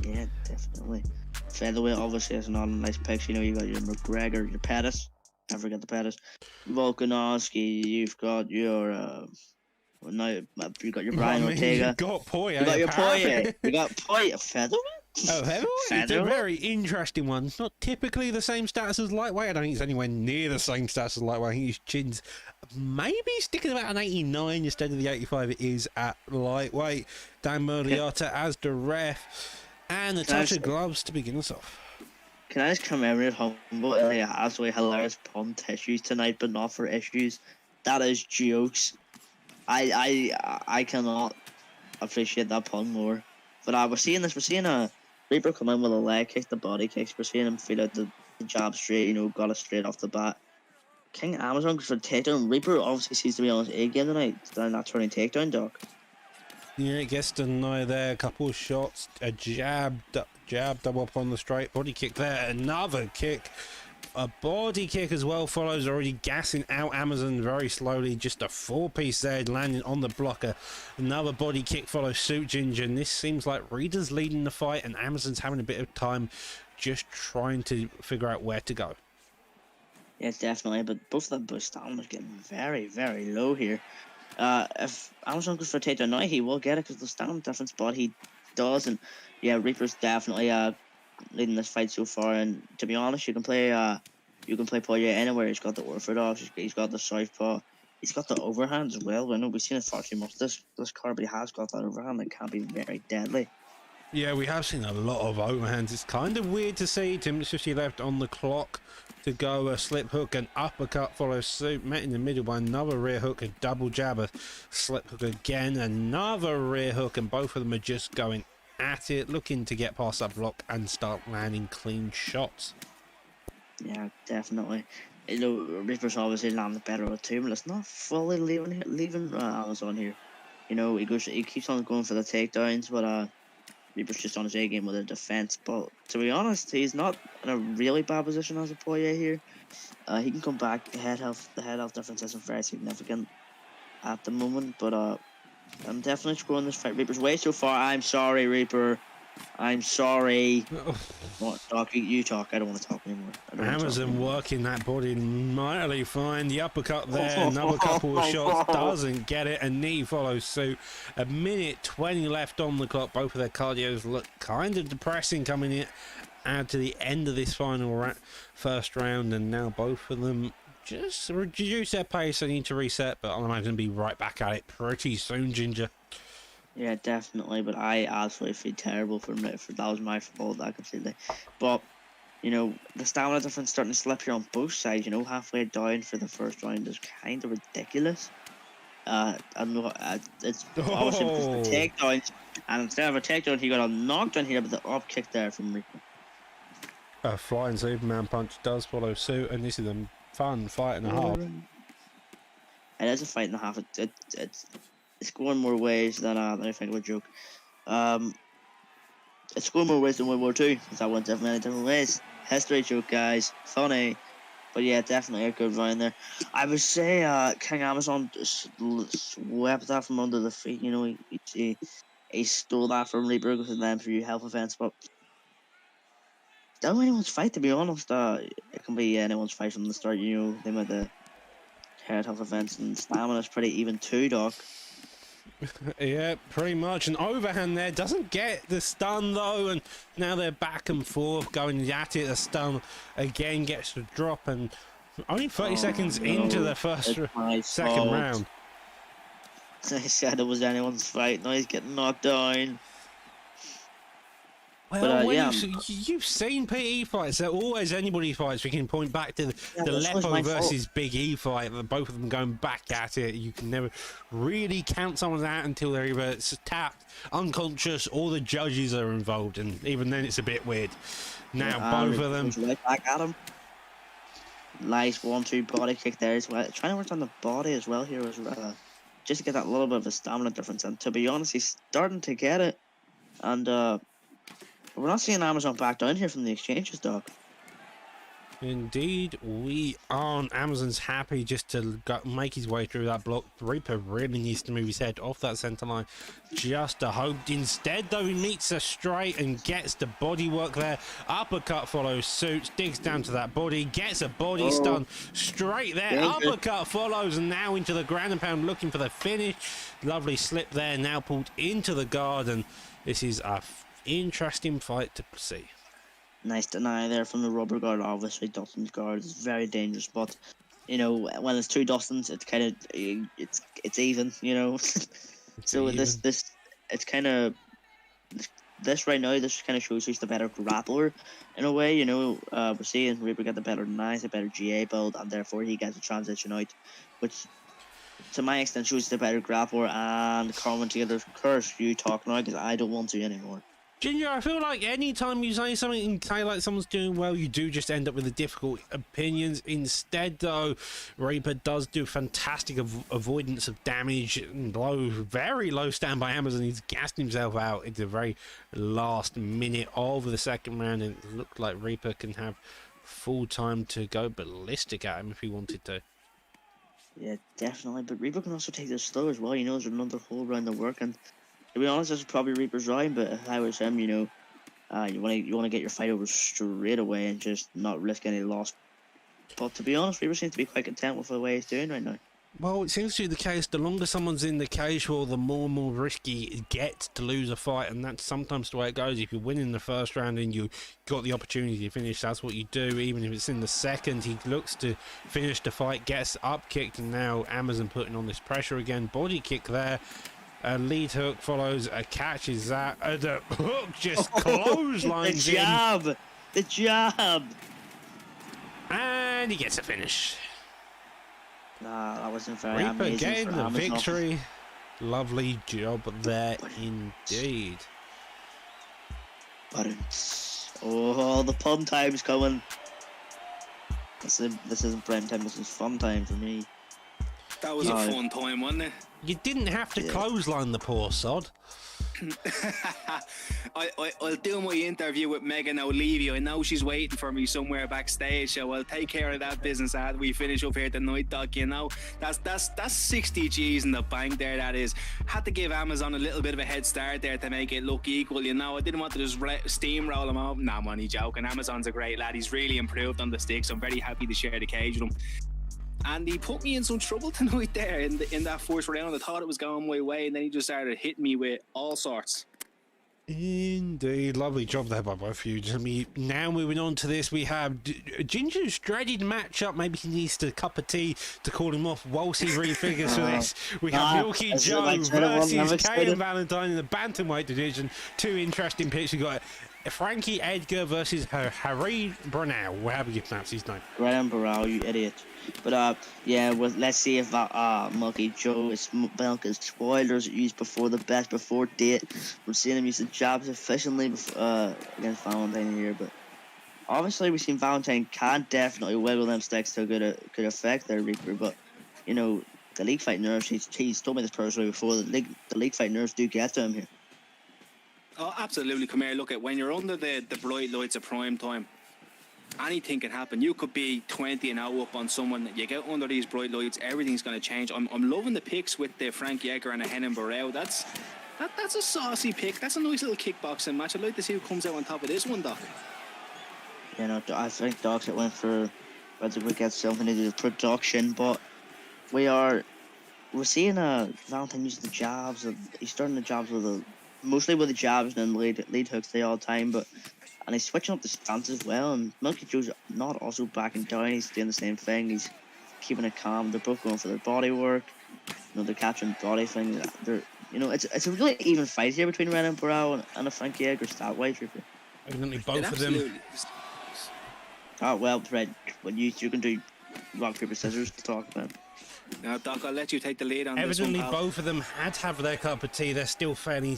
Yeah, definitely. Featherweight obviously is not a nice picks. You know, you got your McGregor, your Pettis. I forget the Pettis. Volkanovski. You've got your now you got your Brian Ortega. You got Poirier. You got your Poirier. You got Poirier. Featherweight. Oh, heavyweight? It's a very interesting one. It's not typically the same status as lightweight. I don't think it's anywhere near the same status as lightweight. I think his chin's maybe sticking about an 89 instead of the 85 it is at lightweight. Dan Murriota as the ref. And a touch of gloves to begin us off. Can I just commemorate Humble? He has absolutely hilarious pun tissues tonight, but not for issues. That is jokes. I cannot appreciate that pun more. But we're seeing a Reaper come in with a leg kick, the body kicks. We're seeing him feel out the jab straight, you know, got it straight off the bat. King Amazon goes for takedown. Reaper obviously seems to be on his A game tonight. Not turning takedown, Doc. Yeah, gets denied there. A couple of shots. A jab, double up on the straight. Body kick there. Another kick. A body kick as well follows, already gassing out Amazon very slowly. Just a 4-piece there, landing on the blocker. Another body kick follows suit, Ginger. And this seems like Reader's leading the fight, and Amazon's having a bit of time just trying to figure out where to go. Yes, definitely. But both of the stamina is getting very, very low here. If Amazon goes for a takedown now, he will get it because the stamina difference, but he does. And yeah, Reaper's definitely leading this fight so far. And to be honest, you can play Poirier anywhere. He's got the orthodox, he's got the southpaw, he's got the overhand as well. I know we've seen it far too much this card, but he has got that overhand that can be very deadly. Yeah, we have seen a lot of overhands. It's kind of weird to see. 10 minutes 50 left on the clock to go. A slip hook, an uppercut follows suit. Met in the middle by another rear hook, a double jab, a slip hook again, another rear hook, and both of them are just going at it, looking to get past that block and start landing clean shots. Yeah, definitely. You know, Reaper's obviously landed better with two, but it's not fully leaving Amazon here. You know, he keeps on going for the takedowns, but Reaper's just on his A game with a defense. But to be honest, he's not in a really bad position as a Poirier here. He can come back. The head health difference isn't very significant at the moment, but I'm definitely scoring this fight. Reaper's way so far. I'm sorry, Reaper. I'm sorry. What, Doc? You talk. I don't want to talk anymore. Amazon working that body mightily fine. The uppercut there, another couple of shots, doesn't get it. A knee follows suit. 1:20 left on the clock. Both of their cardios look kind of depressing coming in to the end of this final first round, and now both of them just reduce their pace. They need to reset, but I'll imagine be right back at it pretty soon, Ginger. Yeah, definitely. But I absolutely feel terrible for that was my fault that completely. But you know, the stamina difference starting to slip here on both sides. You know, halfway down for the first round is kind of ridiculous. It's obviously because of the takedown, and instead of a takedown, he got a knockdown here, but the up kick there from Reaper. A flying Superman punch does follow suit, and this is a fun fight and a half. It is a fight and a half. It's going more ways than I think of a joke. It's going more ways than World War II. That went many different ways. History joke, guys. Funny. But yeah, definitely a good round there. I would say King Amazon swept that from under the feet. You know, he stole that from Reaper with them through health events. But still anyone's fight, to be honest. It can be anyone's fight from the start. You know, they made the head health events, and stamina's pretty even too, Doc. Yeah, pretty much. An overhand there doesn't get the stun though, and now they're back and forth going at it. The stun again gets the drop, and only 30 seconds into the second round. I said it was anyone's fight. Now he's getting knocked down. Well, yeah, you've seen PE fights. They're always anybody fights. We can point back to the Lepo versus Big E fight. Both of them going back at it. You can never really count someone out until they're either tapped, unconscious, or the judges are involved. And even then, it's a bit weird. Now, both of them. Right back at him. Nice 1-2 body kick there as well. Trying to work on the body as well here, just to get that little bit of a stamina difference. And to be honest, he's starting to get it. And, we're not seeing Amazon back down here from the exchanges, Doc. Indeed, we aren't. Amazon's happy just to make his way through that block. Reaper really needs to move his head off that centre line just to hope. Instead, though, he meets a straight and gets the body work there. Uppercut follows suit, digs down to that body, gets a body stun straight there. Uppercut follows, and now into the ground and pound looking for the finish. Lovely slip there, now pulled into the guard, and this is a interesting fight to see. Nice deny there from the rubber guard. Obviously, Dustin's guard is very dangerous, but you know, when it's two Dustins, it's kind of it's even. You know, so even. this it's kind of this right now. This kind of shows who's the better grappler in a way. You know, we're seeing Reaper get the better knives, a better GA build, and therefore he gets a transition out, which to my extent shows the better grappler. And commentators curse you talk now because I don't want to anymore. Ginger, I feel like any time you say something and say like someone's doing well, you do just end up with the difficult opinions. Instead, though, Reaper does do fantastic avoidance of damage. Very low stand by Amazon. He's gassed himself out into the very last minute of the second round, and it looked like Reaper can have full time to go ballistic at him if he wanted to. Yeah, definitely. But Reaper can also take this slow as well. You know, there's another whole round of work, and to be honest, this is probably Reaper's round, but if I was him, you know, you want to get your fight over straight away and just not risk any loss. But to be honest, Reaper seems to be quite content with the way he's doing right now. Well, it seems to be the case. The longer someone's in the cage, well, the more and more risky it gets to lose a fight, and that's sometimes the way it goes. If you win in the first round and you got the opportunity to finish, that's what you do. Even if it's in the second, he looks to finish the fight, gets up kicked, and now Amazon putting on this pressure again. Body kick there. A lead hook follows, a catch is that. The hook just clotheslines the jab! in. The jab! And he gets a finish. Nah, that wasn't very Reaper amazing getting for the Amazon. victory. Lovely job there indeed. Oh, the pun time's coming. This isn't prime time, this is fun time for me. That was a fun time, wasn't it? You didn't have to clothesline the poor sod. I'll do my interview with Megan O'Leary. I know she's waiting for me somewhere backstage, so I'll take care of that business after we finish up here tonight, Doc. You know, that's 60 G's in the bank there. That is. Had to give Amazon a little bit of a head start there to make it look equal. You know, I didn't want to just steamroll him out. Nah, I'm only joking. Amazon's a great lad. He's really improved on the sticks. I'm very happy to share the cage with him. And he put me in some trouble tonight there in that first round. I thought it was going my way, and then he just started hitting me with all sorts. Indeed, lovely job there by both of you. Now moving on to this, we have Ginger's dreaded matchup. Maybe he needs a cup of tea to call him off whilst he refigures for this. We have Milky Joe versus Kay Valentine in the bantamweight division. Two interesting picks. We got Frankie Edgar versus Harry Brunel. However you pronounce his name. Graham Burrell, you idiot. But yeah, well, let's see if Milky Joe is Milky's spoilers used before the bet, before date. We're seeing him use the jabs efficiently against Valentine here, but obviously we've seen Valentine can definitely wiggle them sticks to a good effect there, Reaper. But you know, the league fight nerves. He's told me this personally before. The league fight nerves do get to him here. Oh, absolutely. Come here. Look at when you're under the bright lights of prime time. Anything can happen. You could be 20 and 0 up on someone. You get under these bright lights, everything's going to change. I'm loving the picks with the Frankie Edgar and the Henan Burrell. That's a saucy pick. That's a nice little kickboxing match. I'd like to see who comes out on top of this one, Doc. You know, I think Doc's it went for whether we get something to do with production, but we're seeing Valentine using the jabs. He's starting the jabs mostly with the jabs and then lead hooks the all time, and he's switching up the stance as well. And Milky Joe's not also backing down. He's doing the same thing. He's keeping it calm. They're both going for their body work. You know, they're capturing body things. It's a really even fight here between Renan Burrell and a Frankie Edgar stat wise. Evidently, both of them. Oh well, Fred. When you can do rock paper scissors to talk about. Now, Doc, I'll let you take the lead on Evidently, this one, pal. both of them had to have their cup of tea. They're still fairly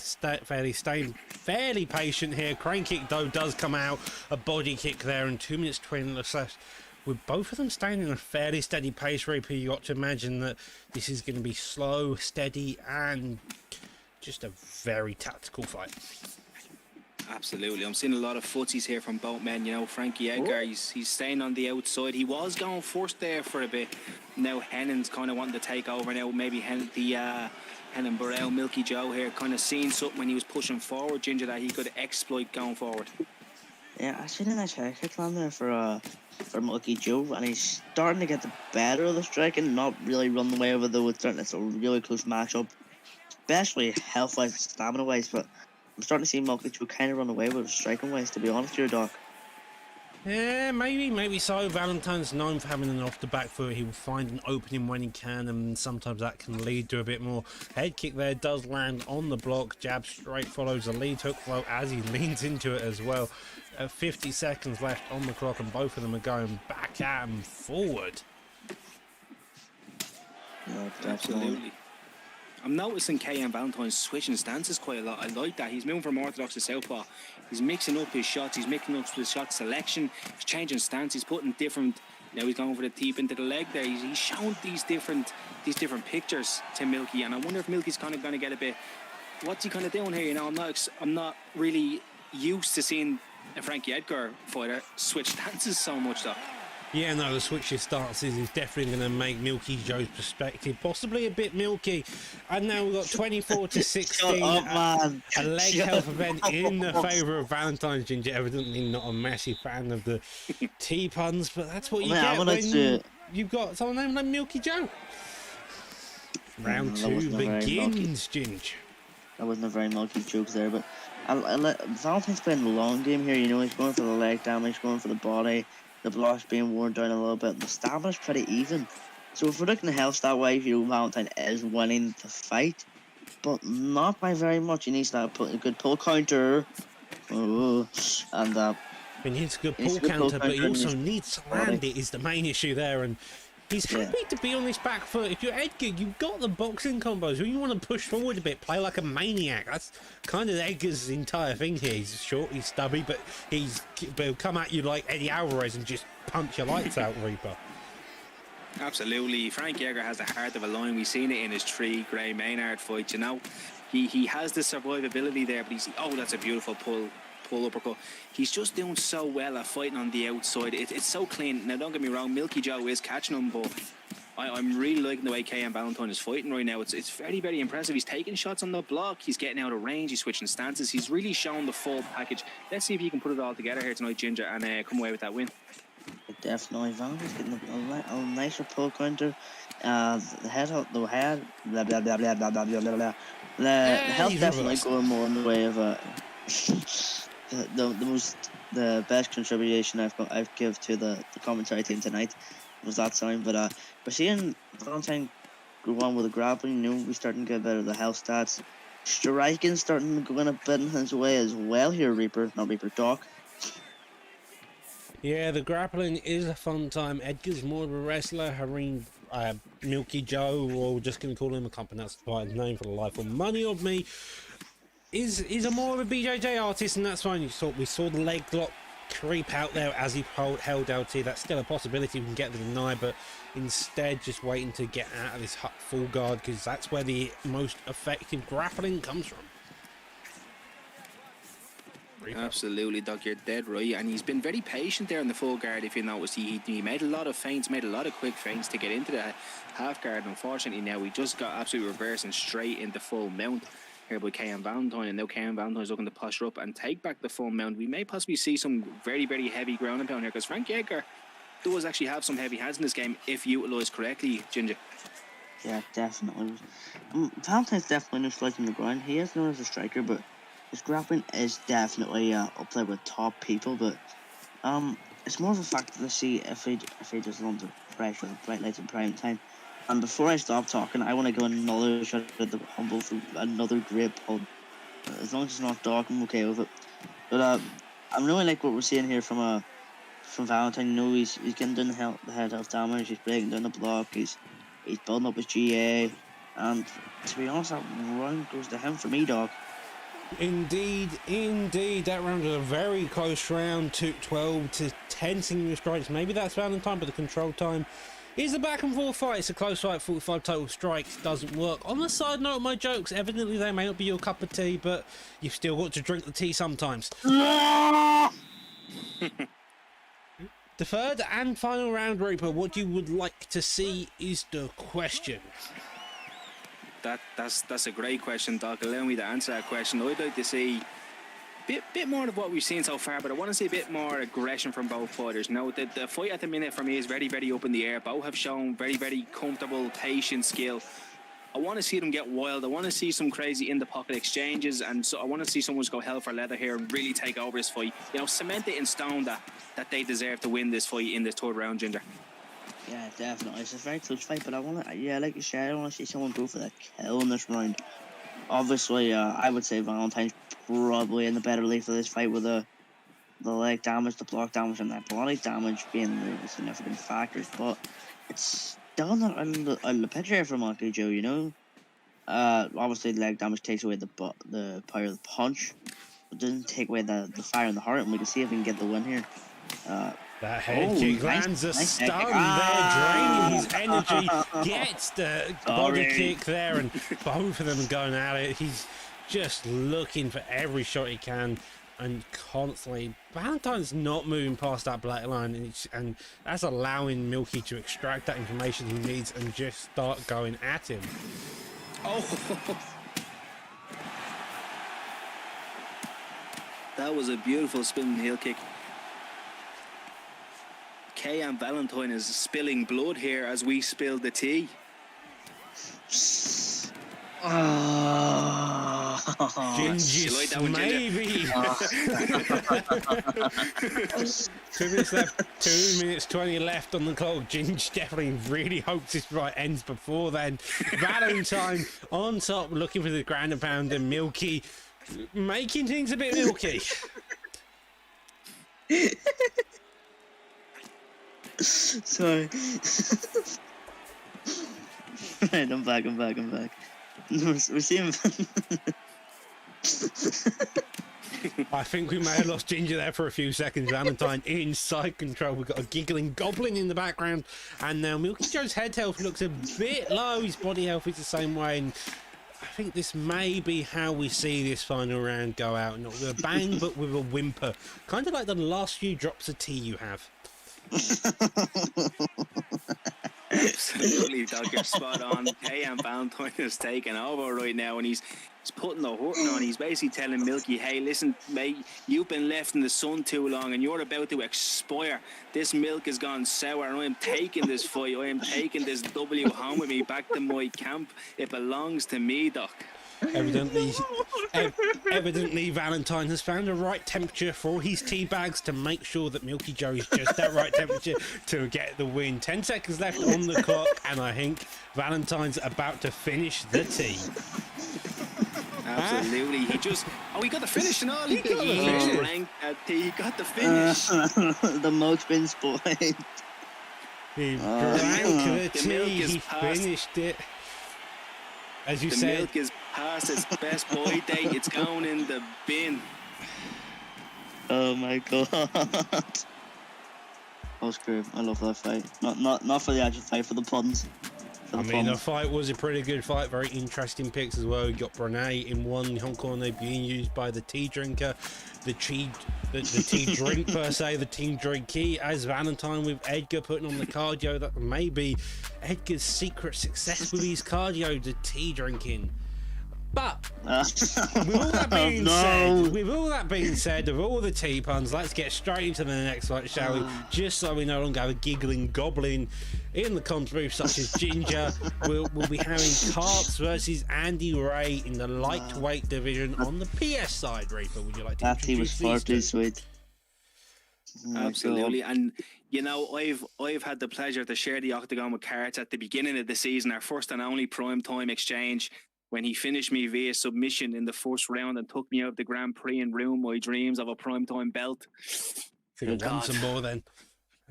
patient here. Crane kick, though, does come out. A body kick there, and 2 minutes 20 left. With both of them staying in a fairly steady pace, Reaper, you got to imagine that this is going to be slow, steady, and just a very tactical fight. Absolutely. I'm seeing a lot of footsies here from both men. You know, Frankie Edgar, he's staying on the outside. He was going first there for a bit. Now Henan's kind of wanting to take over now. Maybe Henan Burrell, Milky Joe here, kind of seeing something when he was pushing forward, Ginger, that he could exploit going forward. Yeah, I seen a nice head kick on there for Milky Joe, and he's starting to get the better of the striking, not really run away with it, though. It's a really close matchup, especially health-wise, stamina-wise, but I'm starting to see Milky Joe kind of run away with striking-wise, to be honest here, Doc. Yeah, maybe so. Valentine's known for having an off the back foot. He will find an opening when he can, and sometimes that can lead to a bit more. Head kick there does land on the block. Jab straight follows the lead hook flow as he leans into it as well. 50 seconds left on the clock, and both of them are going back at him forward. No, Absolutely. I'm noticing Kay and Valentine switching stances quite a lot. I like that. He's moving from orthodox to southpaw. He's mixing up his shots. He's mixing up his shot selection. He's changing stance. He's putting different. Now he's going for the deep into the leg there. He's shown these different pictures to Milky, and I wonder if Milky's kind of going to get a bit. What's he kind of doing here? You know, I'm not really used to seeing a Frankie Edgar fighter switch stances so much, though. Yeah, no, the switch of stances is definitely going to make Milky Joe's perspective possibly a bit milky. And now we've got 24 to 16. Shut up, man. A leg health event in the favour of Valentine's. Ginger, evidently not a massive fan of the tea puns, but that's what you get when you've got someone named like Milky Joe. Round two begins, Ginger. That wasn't a very milky joke there, but Valentine's playing the long game here. You know, he's going for the leg damage, going for the body. The block's being worn down a little bit. The stamina's pretty even. So if we're looking at health that way, you know, Valentine is winning the fight, but not by very much. He needs that a good pull counter. Oh, and he needs a good pull counter, but he also needs to land it is the main issue there. And he's happy to be on this back foot. If you're Edgar, you've got the boxing combos. When you want to push forward a bit, play like a maniac. That's kind of Edgar's entire thing here. He's short, he's stubby, but he'll come at you like Eddie Alvarez and just punch your lights out, Reaper. Absolutely. Frankie Edgar has the heart of a lion. We've seen it in his 3 Gray Maynard fights. You know, he has the survivability there, but that's a beautiful pull uppercut. He's just doing so well at fighting on the outside. It's so clean. Now, don't get me wrong, Milky Joe is catching him, but I'm really liking the way Kay and Valentine is fighting right now. It's very, very impressive. He's taking shots on the block. He's getting out of range. He's switching stances. He's really shown the full package. Let's see if he can put it all together here tonight, Ginger, and come away with that win. Definitely, Valentine's getting a nicer pull counter. The head, blah blah blah blah blah blah blah blah blah. The health definitely going more in the way of the best contribution I've give to the commentary team tonight was that sound. But we're seeing Valentine go on with the grappling. We're starting to get better the health stats. Striking starting to go in a bit in his way as well here, not Reaper, Doc. Yeah, the grappling is a fun time. Edgar's more of a wrestler. Hareen, Milky Joe, or we're just going to call him a company that's by his name for the life or money of me, is a more of a BJJ artist, and that's fine. We saw the leg lock creep out there as he held LT. That's still a possibility we can get the deny, but instead just waiting to get out of this full guard, because that's where the most effective grappling comes from. Absolutely, Doc, you're dead right. And he's been very patient there in the full guard. If you notice, he made a lot of feints, made a lot of quick feints to get into the half guard. Unfortunately, now we just got absolutely reverse and straight into full mount here by KM Valentine. And now KM Valentine is looking to posture up and take back the full mount. We may possibly see some very, very heavy ground and pound here, because Frank Edgar does actually have some heavy hands in this game if utilised correctly, Ginger. Yeah, definitely. Valentine's definitely no striking the ground. He is known as a striker, but his grappling is definitely up there with top people. But it's more of a factor to see if he just under pressure, bright lights in prime time. And before I stop talking, I want to go another shot at the Humble for another great pull. As long as it's not dark, I'm okay with it. But I really like what we're seeing here from Valentine. He's getting down the head health damage. He's breaking down the block. He's building up his GA. And to be honest, that round goes to him for me, dog. Indeed. That round was a very close round, to 12 to 10 single strikes. Maybe that's Valentine, but the control time is a back and forth fight. It's a close fight. 45 total strikes doesn't work. On the side note of my jokes, evidently they may not be your cup of tea, but you've still got to drink the tea sometimes. The third and final round, Reaper, what you would like to see is the question. That's a great question, Doc. Allow me to answer that question. I'd like to see a bit more of what we've seen so far, but I want to see a bit more aggression from both fighters. Now, the fight at the minute for me is very, very up in the air. Both have shown very, very comfortable, patient skill. I want to see them get wild. I want to see some crazy in-the-pocket exchanges, and so I want to see someone just go hell for leather here and really take over this fight. Cement it in stone that they deserve to win this fight in this third round, Ginger. Yeah, definitely. It's a very close fight, but like you said, I want to see someone go for that kill in this round. Obviously, I would say Valentine's probably in the better league for this fight, with the leg damage, the block damage, and that body damage being the significant factors. But it's still not out of the picture for Monkey Joe, Obviously, the leg damage takes away the power of the punch, but doesn't take away the fire in the heart, and we can see if we can get the win here. That head kick lands a stun there, draining his energy, gets the body kick there, and both of them are going at it. He's just looking for every shot he can, and constantly. Valentine's not moving past that black line, and that's allowing Milky to extract that information he needs and just start going at him. Oh! That was a beautiful spinning heel kick. KM Valentine is spilling blood here as we spill the tea. Gingy, like that one, maybe. 2 minutes 20 left on the clock. Ginge definitely really hopes this fight ends before then. Valentine on top, looking for the ground and pound, and Milky making things a bit milky. Sorry. Right, I'm back. We're seeing. I think we may have lost Ginger there for a few seconds. Valentine inside control. We've got a giggling goblin in the background, and now Milky Joe's head health looks a bit low. His body health is the same way, and I think this may be how we see this final round go out. Not with a bang, but with a whimper. Kind of like the last few drops of tea you have. Absolutely, Doc, you're spot on. KM Valentine is taking over right now, and he's putting the hurting on. He's basically telling Milky, hey, listen, mate, you've been left in the sun too long and you're about to expire. This milk has gone sour, and I am taking this fight. I am taking this W home with me back to my camp. It belongs to me, Doc. Evidently, evidently, Valentine has found the right temperature for his tea bags to make sure that Milky Joe is just that right temperature to get the win. 10 seconds left on the clock, and I think Valentine's about to finish the tea. Absolutely. He just, he got the finish and all. He got the just finish. ranked that tea. He got the finish. The milk's been spoiled. He drank the The milk tea, is he past. finished it. As you The said, milk is past its best boy date. It's going in the bin. Oh my god. That was great. I love that fight. Not for the actual fight, for the puns. For I the mean, the puns. fight was a pretty good fight. Very interesting picks as well. You got Brunei in one, Hong Kong being used by the tea drinker, the tea drink per se, the tea drinky, as Valentine with Edgar putting on the cardio. That may be Edgar's secret success with his cardio, the tea drinking. But with all that being said, with all the tea puns, let's get straight into the next fight, shall we? Just so we no longer have a giggling goblin in the comms booth such as Ginger. We'll be having Karts versus Andy Ray in the lightweight division on the PS side. Reaper, would you like to That tea was introduce far these too two? sweet. Oh my Absolutely. God. And you know, I've had the pleasure to share the octagon with Carts at the beginning of the season, our first and only prime time exchange, when he finished me via submission in the first round and took me out of the Grand Prix and ruined my dreams of a prime time belt. Could have won God. some more then.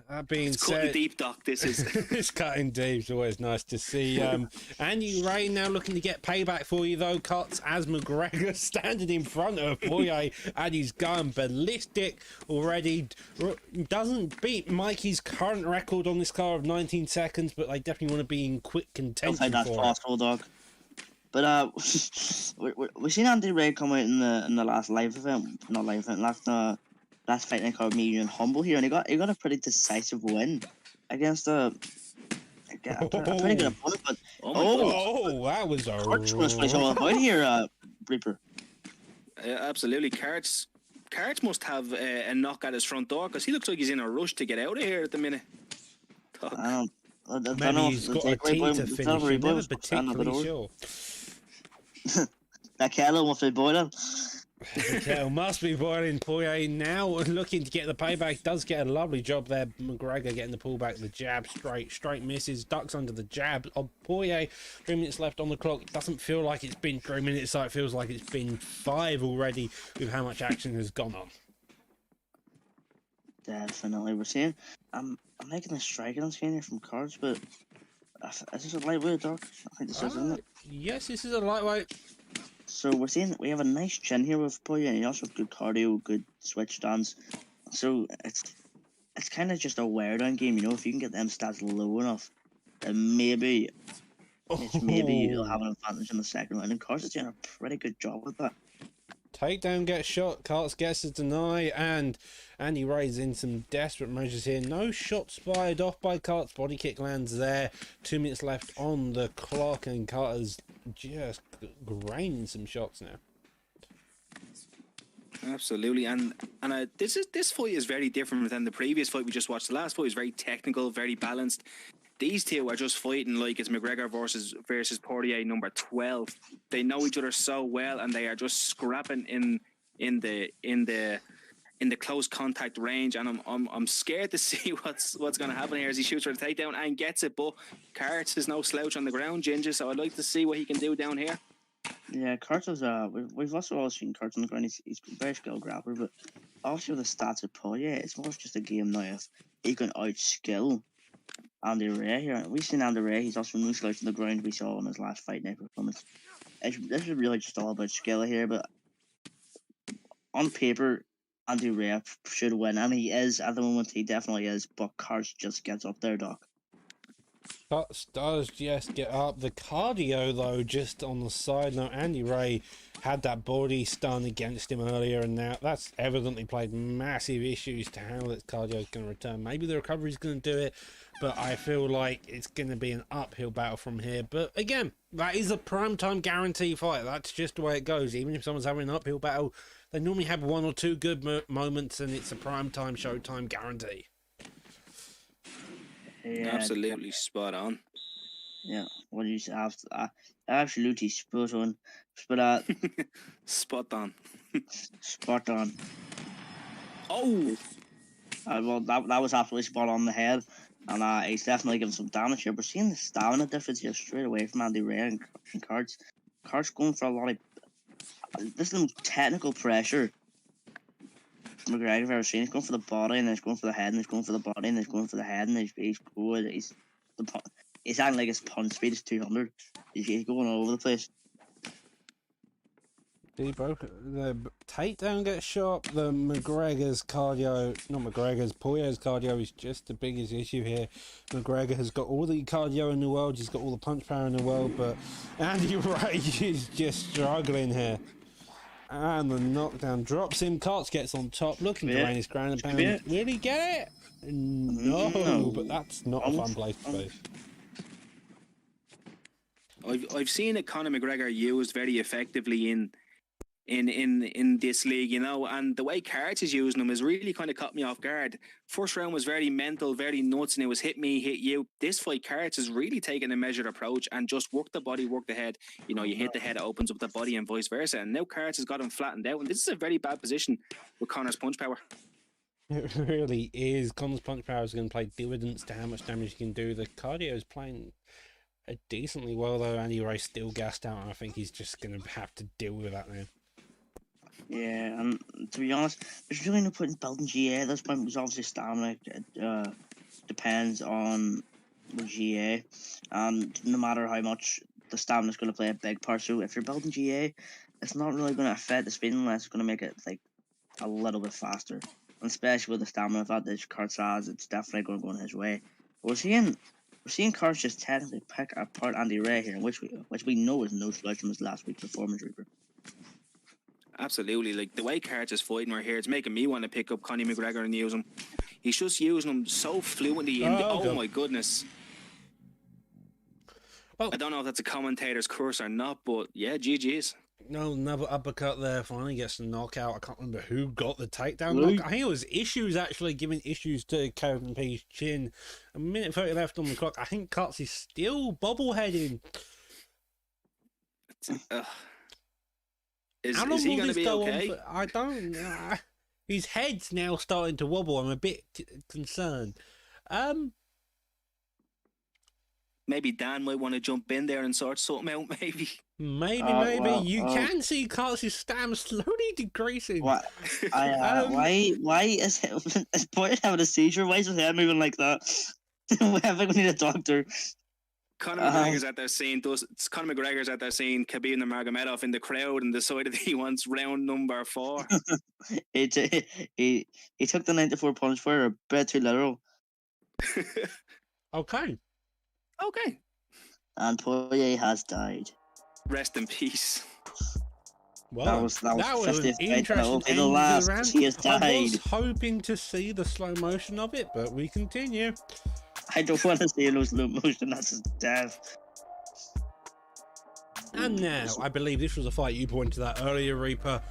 That being It's cutting said, deep, Doc. This is. it's cutting deep. It's always nice to see. Andy Ray now looking to get payback for you, though. Cuts as McGregor standing in front of Poirier, and he's going ballistic already. Doesn't beat Mikey's current record on this car of 19 seconds, but they definitely want to be in quick I don't contention think that's for it. possible, dog. But we seen Andy Ray come out in the last live event, not live event, last fight night called me and Humble here, and he got a pretty decisive win against a pretty good opponent. But Oh my Oh, that was a Kurt's going to play something about here, Reaper. Absolutely. Carts must have a knock at his front door because he looks like he's in a rush to get out of here at the minute. Doc. I don't know Maybe if he's the got a takeaway tea boy- to the finish. delivery I'm boy never was standing at the particularly door. sure. That kettle must be boiling. The kettle must be boiling. Poirier now looking to get the payback. Does get a lovely job there. McGregor getting the pullback, the jab straight misses, ducks under the jab of Poirier. 3 minutes left on the clock. It doesn't feel like it's been 3 minutes, so it feels like it's been 5 already with how much action has gone on. Definitely, we're seeing. I'm making a strike on screen here from cards, but is this a lightweight, Doc? I think this is, isn't it? Yes, this is a lightweight. So we're seeing we have a nice chin here with Poirier, and he also has good cardio, good switch stance. So it's kind of just a wear down game, you know. If you can get them stats low enough, then maybe you'll have an advantage in the second round. And Cards is doing a pretty good job with that. Takedown gets shot, Karts gets a deny, and Andy Ray's in some desperate measures here. No shots fired off by Karts, body kick lands there. 2 minutes left on the clock, and Carter's just raining some shots now. Absolutely, and this fight is very different than the previous fight we just watched. The last fight was very technical, very balanced. These two are just fighting like it's McGregor versus Poirier number 12. They know each other so well, and they are just scrapping in the close contact range. And I'm scared to see what's going to happen here as he shoots for the takedown and gets it. But Carts is no slouch on the ground, Ginger. So I'd like to see what he can do down here. Yeah, Kurtz is we've also always seen Kurtz on the ground. He's a very skilled grappler, but obviously with the stats of Poirier, it's more just a game now if he can outskill Andy Ray here. We've seen Andy Ray, he's also no slouch on the ground. We saw in his last fight night performance. This is really just all about skill here, but on paper, Andy Ray should win, and he is at the moment. He definitely is, but Kurtz just gets up there, Doc. Cuts does just get up. The cardio, though, just on the side note, Andy Ray had that body stun against him earlier, and now that's evidently played massive issues to how that cardio is going to return. Maybe the recovery is going to do it, but I feel like it's going to be an uphill battle from here. But again, that is a primetime guarantee fight. That's just the way it goes. Even if someone's having an uphill battle, they normally have one or two good moments, and it's a primetime showtime guarantee. Yeah, Absolutely spot on. yeah. What you have absolutely spot on. But Spot on. spot on. Oh, Well, that was absolutely spot on the head, and he's definitely giving some damage here. We're seeing the stamina difference here straight away from Andy Ray and Cards. Cards going for a lot of this is the most technical pressure McGregor I've ever seen. He's going for the body, and then he's going for the head, and he's going for the body, and he's going for the head, and he's good. He's acting like his punch speed is 200. He's going all over the place. The takedown gets shot. The McGregor's cardio, not McGregor's, Poirier's cardio is just the biggest issue here. McGregor has got all the cardio in the world, he's got all the punch power in the world, but Andy Ray is just struggling here. And the knockdown drops him. Karts gets on top, looking to rain his ground and pound. Will he get it? No, but that's not a fun place to be. I've seen it Conor McGregor used very effectively in this league, you know, and the way Carts is using them has really kind of caught me off guard. First round was very mental, very nuts, and it was hit me, hit you. This fight, Carts has really taken a measured approach and just work the body, work the head. You know, you hit the head, it opens up the body, and vice versa. And now Carts has got him flattened out, and this is a very bad position with Conor's punch power. It really is. Conor's punch power is going to play dividends to how much damage he can do. The cardio is playing decently well, though. Andy Ray's still gassed out, and I think he's just going to have to deal with that now. Yeah, and to be honest, there's really no point in building GA at this point because obviously stamina depends on the GA, and no matter how much the stamina is going to play a big part. So if you're building GA, it's not really going to affect the speed unless it's going to make it like a little bit faster. And especially with the stamina advantage Karts has, it's definitely going to go in his way. But we're seeing Karts just technically pick apart Andy Ray here, which we know is no slouch from his last week's performance, Reaper. Absolutely, like the way Carts is fighting right here, it's making me want to pick up Conor McGregor and use him. He's just using him so fluently. Oh my goodness! Well, I don't know if that's a commentator's curse or not, but yeah, GG's. No, another uppercut there. Finally gets the knockout. I can't remember who got the takedown. I think it was Issues actually giving issues to Kevin P's chin. A minute 30 left on the clock. I think Karts is still bobbleheading. Is he going to be okay? I don't. His head's now starting to wobble. I'm a bit concerned. Maybe Dan might want to jump in there and sort something out. Maybe. You can see Karts' stamina slowly decreasing. Why is Poirier having a seizure? Why is his head moving like that? We need a doctor. Conor McGregor's out there saying Khabib Nurmagomedov in the crowd and decided he wants round number 4. he took the 94 punch for a bit too literal. Okay. And Poirier has died. Rest in peace. Well, that was an interesting the last. He has died. I was hoping to see the slow motion of it, but we continue. I don't want to see no slow motion. That's his death. And now, I believe this was a fight you pointed out earlier, Reaper.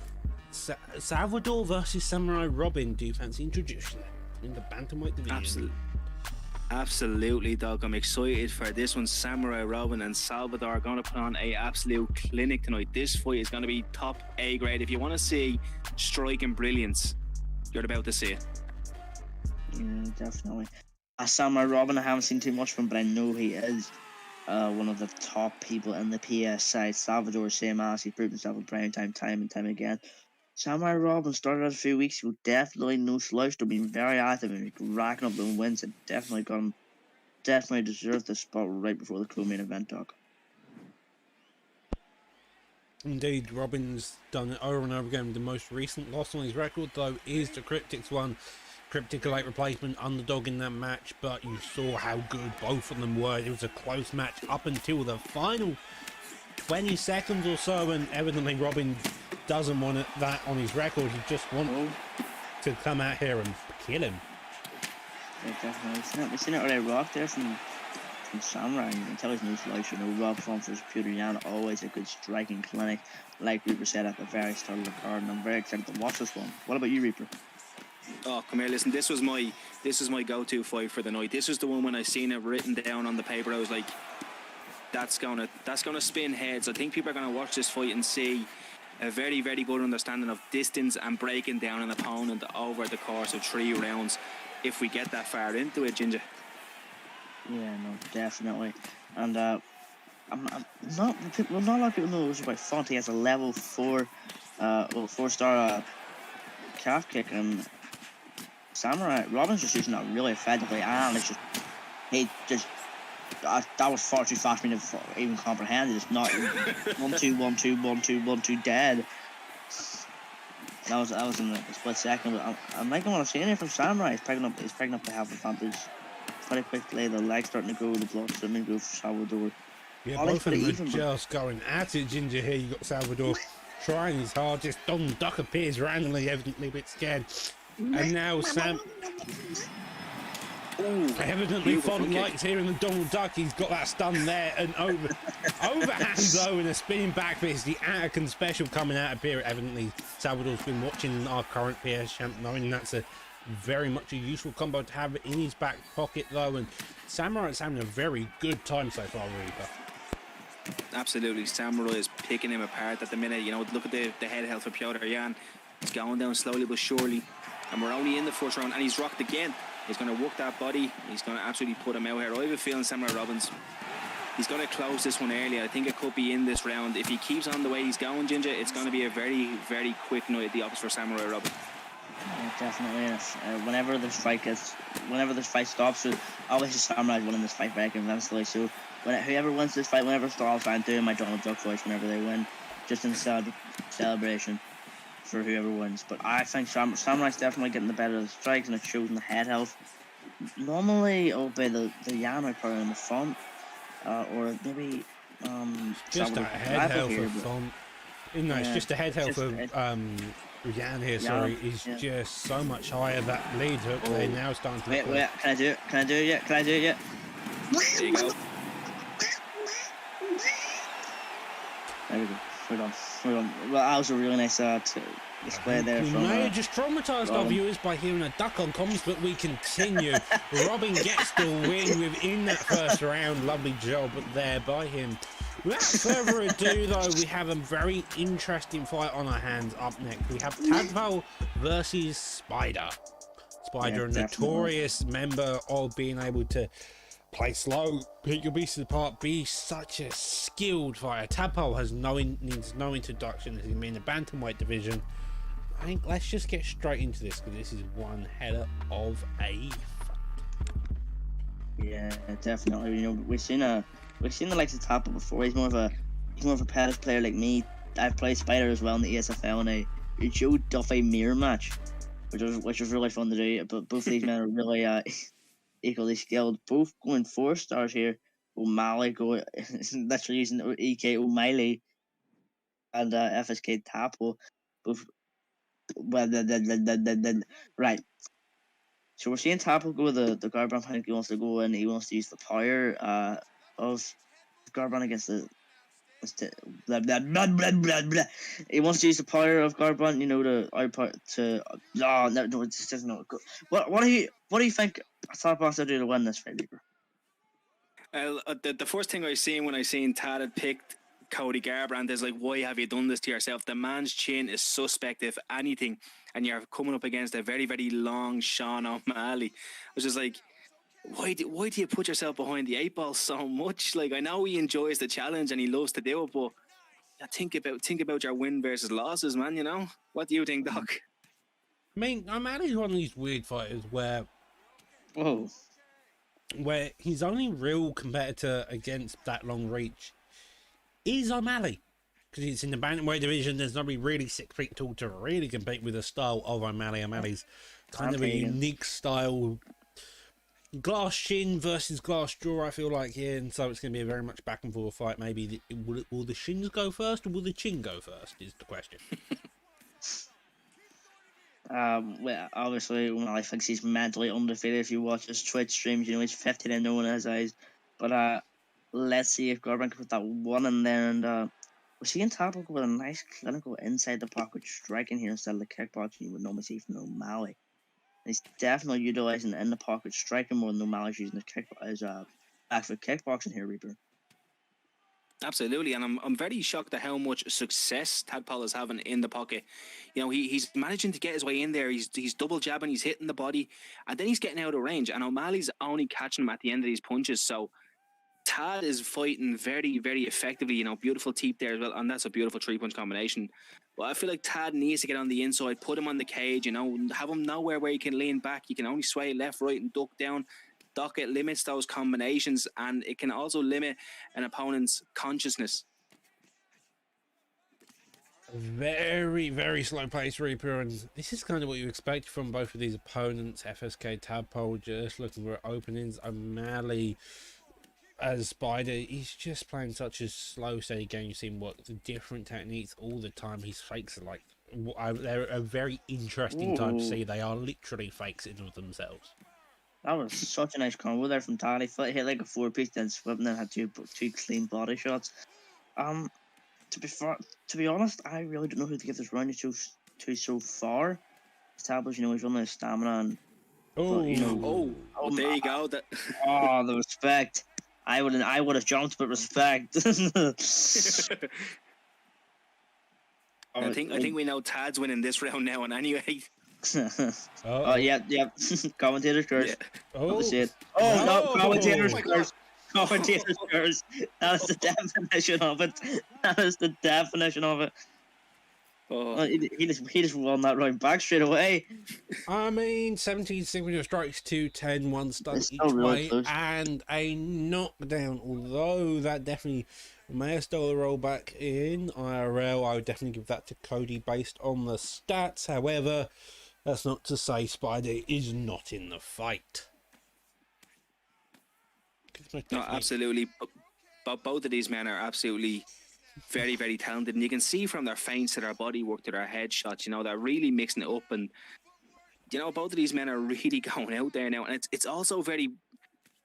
Salvador versus Samurai Robin. Do you fancy introducing it in the bantamweight division? Absolutely, dog. I'm excited for this one. Samurai Robin and Salvador are going to put on a absolute clinic tonight. This fight is going to be top A grade. If you want to see striking brilliance, you're about to see it. Yeah, definitely. Samurai Robin, I haven't seen too much from, but I know he is one of the top people in the PS side. Salvador, same as he proved himself in prime time and time again. Samurai Robin started out a few weeks ago, definitely no slouch, to being very active and racking up the wins, and definitely deserved the spot right before the co-main event, dog. Indeed, Robin's done it over and over again. The most recent loss on his record, though, is the Cryptics one. Cryptic, a late replacement, underdog in that match, but you saw how good both of them were. It was a close match up until the final 20 seconds or so, and evidently Robin doesn't want that on his record. He just wants to come out here and kill him. Yeah, definitely. We've seen it already. Rock there from Samurai. You can tell he's no slouch. Rob from his Peter Yan, always a good striking clinic, like Reaper said at the very start of the card, and I'm very excited to watch this one. What about you, Reaper? Oh, come here, listen, this was my go-to fight for the night. This was the one when I seen it written down on the paper. I was like, that's gonna spin heads. I think people are gonna watch this fight and see a very, very good understanding of distance and breaking down an opponent over the course of 3 rounds if we get that far into it, Ginger. Yeah, no, definitely. And I'm not a lot of people know about Font. He has a level 4, 4-star calf kick, and Samurai Robin's just using that really effectively, and it's just that was far too fast for me to even comprehend. It's not 1-2, 1-2, 1-2, 1-2 dead. That was in a split second. But I'm liking what I'm seeing here from Samurai. He's picking up the health advantage pretty quickly. The legs starting to go, the blood starting to go for Salvador. Yeah, All both of them even, are just going at it, Ginger. Here you got Salvador trying his hardest. Donald Duck appears randomly, evidently a bit scared. And now Sam... Ooh, evidently Font likes hearing the Donald Duck. He's got that stun there, and overhand though, and a spinning back fist. The Atacon special coming out of here. Evidently Salvador's been watching our current PS champ, knowing that's a very much a useful combo to have in his back pocket though, and Samurai's having a very good time so far, Reaper. Absolutely, Samurai is picking him apart at the minute. You know, look at the head health for Piotr Jan. It's going down slowly but surely, and we're only in the first round, and he's rocked again. He's going to work that body. He's going to absolutely put him out here. I have a feeling Samurai Robbins, he's going to close this one early. I think it could be in this round. If he keeps on the way he's going, Ginger, it's going to be a very, very quick night at the office for Samurai Robbins. Yeah, definitely is. Whenever this fight stops, so obviously Samurai's winning this fight very convincingly. So whoever wins this fight, whenever it's all I'm doing my Donald Duck voice whenever they win, just in celebration for whoever wins. But I think Samurai's definitely getting the better of the strikes, and it shows in the head health. Normally, it'll be the Yano probably in the front, or maybe just a head health of Font. No, it's just a head health of Jan here. Sorry, is just so much higher. That lead hook they're now starting to. Wait, can I do it? Can I do it yet? There you go. There we go. We're done. Well, that was a really nice display there. We may have just traumatised our viewers by hearing a duck on comms, but we continue. Robin gets the win within that first round. Lovely job there by him. Without further ado, though, we have a very interesting fight on our hands up next. We have Tadpole versus Spider. Spider, a notorious member of being able to play slow, pick your beasts apart, be such a skilled fighter. Tadpole needs no introduction. He's in the bantamweight division. I think let's just get straight into this, because this is one hell of a fight. Yeah, definitely. You know, we've seen the likes of Tadpole before. He's more of a competitive player like me. I've played Spider as well in the ESFL in a Joe Duffy mirror match, which was really fun to do. But both of these men are really equally skilled. Both going 4 stars here. O'Malley going literally using EK O'Malley and FSK Tadpole. Both right. So we're seeing Tadpole go with the Garbrandt. I think he wants to go and he wants to use the power of Garbrandt against the blah, blah, blah, blah, blah, blah. He wants to use the power of Garbrandt, you know, to output to no, it just doesn't know. What do you think Tadpole has to do to win this fight, Reaper? The first thing I seen when I seen Tad had picked Cody Garbrandt is like, why have you done this to yourself? The man's chin is suspect if anything, and you're coming up against a very, very long Sean O'Malley. I was just like, why do you put yourself behind the 8 ball so much? Like, I know he enjoys the challenge and he loves to do it, but think about your win versus losses, man. You know, what do you think, Doc? I mean, O'Malley's one of these weird fighters where his only real competitor against that long reach is O'Malley, because it's in the bantamweight division. There's nobody really 6 feet tall to really compete with the style of O'Malley. O'Malley's kind of a unique style. Glass chin versus glass jaw, I feel like here, and so it's going to be a very much back and forth fight. Maybe will the shins go first, or will the chin go first? Is the question. Well, obviously, O'Malley thinks he's mentally undefeated. If you watch his Twitch streams, you know he's 15-0 in his eyes. But let's see if Garbrandt can put that one in there. And we're seeing Tadpole with a nice clinical inside the pocket striking here instead of the kickboxing you would normally see from O'Malley. He's definitely utilizing in the pocket striking more than O'Malley's using his back foot kickboxing here, Reaper. Absolutely, and I'm very shocked at how much success Tadpole is having in the pocket. You know, he's managing to get his way in there. He's double jabbing, he's hitting the body, and then he's getting out of range. And O'Malley's only catching him at the end of these punches. So Tad is fighting very, very effectively. You know, beautiful teep there as well, and that's a beautiful 3-punch combination. But I feel like Tad needs to get on the inside, put him on the cage. You know, have him nowhere where he can lean back. He can only sway left, right, and duck down. Docket limits those combinations, and it can also limit an opponent's consciousness. Very, very slow pace, Reaper, and this is kind of what you expect from both of these opponents. FSK Tadpole just looking for openings. O'Malley as Spider, he's just playing such a slow, steady game. You see him work the different techniques all the time. His fakes are like, they're a very interesting time to see. They are literally fakes in of themselves. That was such a nice combo there from Tally. He hit like a 4-piece, then swept, and then had two clean body shots. To be honest, I really don't know who to give this round to so far. Table's, you know, he's running out of stamina, and you know, well, there you go. That the respect. I would have jumped, but respect. I think we know Tad's winning this round now, and anyway. Yeah. Commentator's curse. Yeah. No, commentator's curse. Commentator's curse. That is the definition of it. That is the definition of it. He just won that round back straight away. I mean, 17 signature strikes, 2-10, 1 stun each really way, close. and a knockdown. Although that definitely may have stole the roll back in IRL, I would definitely give that to Cody based on the stats. However, that's not to say Spider is not in the fight. No, absolutely. But both of these men are absolutely very, very talented, and you can see from their feints to their body work to their headshots, you know, they're really mixing it up. And you know, both of these men are really going out there now, and it's also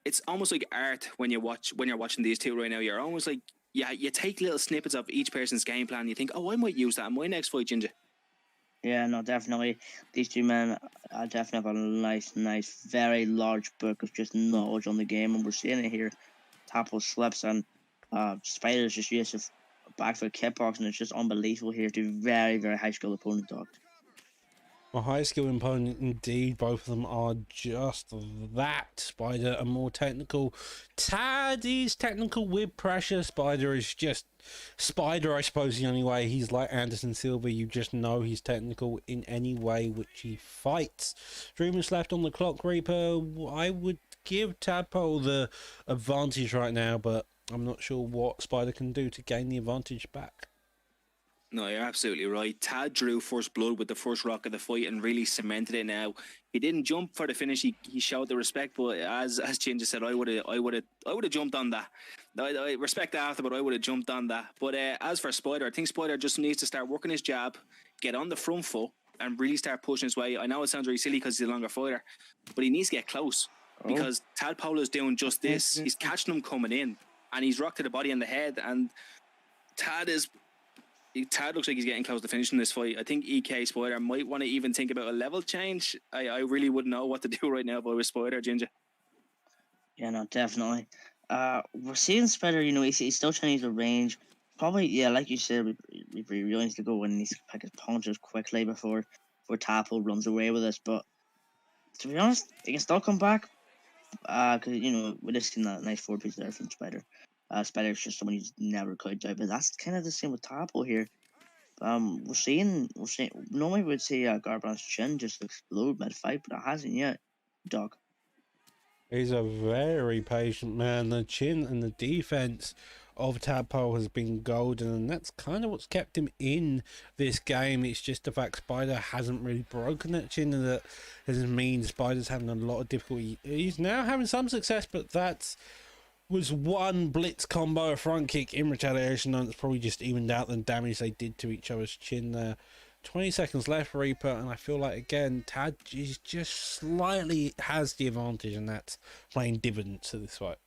it's almost like art when you're watching these two right now. You're almost like, yeah, you take little snippets of each person's game plan and you think, oh, I might use that in my next fight, Ginger. Yeah, no, definitely. These two men definitely have a nice, very large book of just knowledge on the game, and we're seeing it here. Tadpole slips, and Spider's just used to back for kickboxing. It's just unbelievable here. Two very, very high skill opponent dogs. A high skill opponent indeed. Both of them are just that. Spider a more technical. Tad is technical with pressure. Spider is just Spider, I suppose. The only way he's like Anderson Silva, you just know he's technical in any way which he fights. 3 minutes left on the clock, Reaper. I would give Tadpole the advantage right now, but I'm not sure what Spider can do to gain the advantage back. No, you're absolutely right. Tad drew first blood with the first rock of the fight and really cemented it. Now he didn't jump for the finish. He showed the respect, but as Ginger said, I would have jumped on that. I respect after, but I would have jumped on that. But as for Spider, I think Spider just needs to start working his jab, get on the front foot, and really start pushing his way. I know it sounds really silly because he's a longer fighter, but he needs to get close because Tadpole is doing just this. He's catching him coming in, and he's rocked to the body and the head, and Tad looks like he's getting close to finishing this fight. I think EK Spider might want to even think about a level change. I really wouldn't know what to do right now if I was Spider, Ginger. Yeah, no, definitely. We're seeing Spider, you know, he's still trying to use the range. Probably, yeah, like you said, we really need to go and he's pick his punches quickly before Tadpole runs away with us. But to be honest, he can still come back. Because, you know, we just seen that nice 4-piece there from Spider. Spider's just someone who's never could out, but that's kind of the same with Tadpole here. We're seeing. Normally we'd see Garbrandt's chin just explode mid-fight, but it hasn't yet, Doc. He's a very patient man. The chin and the defense of Tadpole has been golden, and that's kind of what's kept him in this game. It's just the fact Spider hasn't really broken that chin, and that doesn't mean Spider's having a lot of difficulty. He's now having some success, but that's was one blitz combo, a front kick in retaliation, and it's probably just evened out the damage they did to each other's chin there. 20 seconds left, Reaper, and I feel like, again, Tad is just slightly has the advantage, and that's playing dividends to this fight.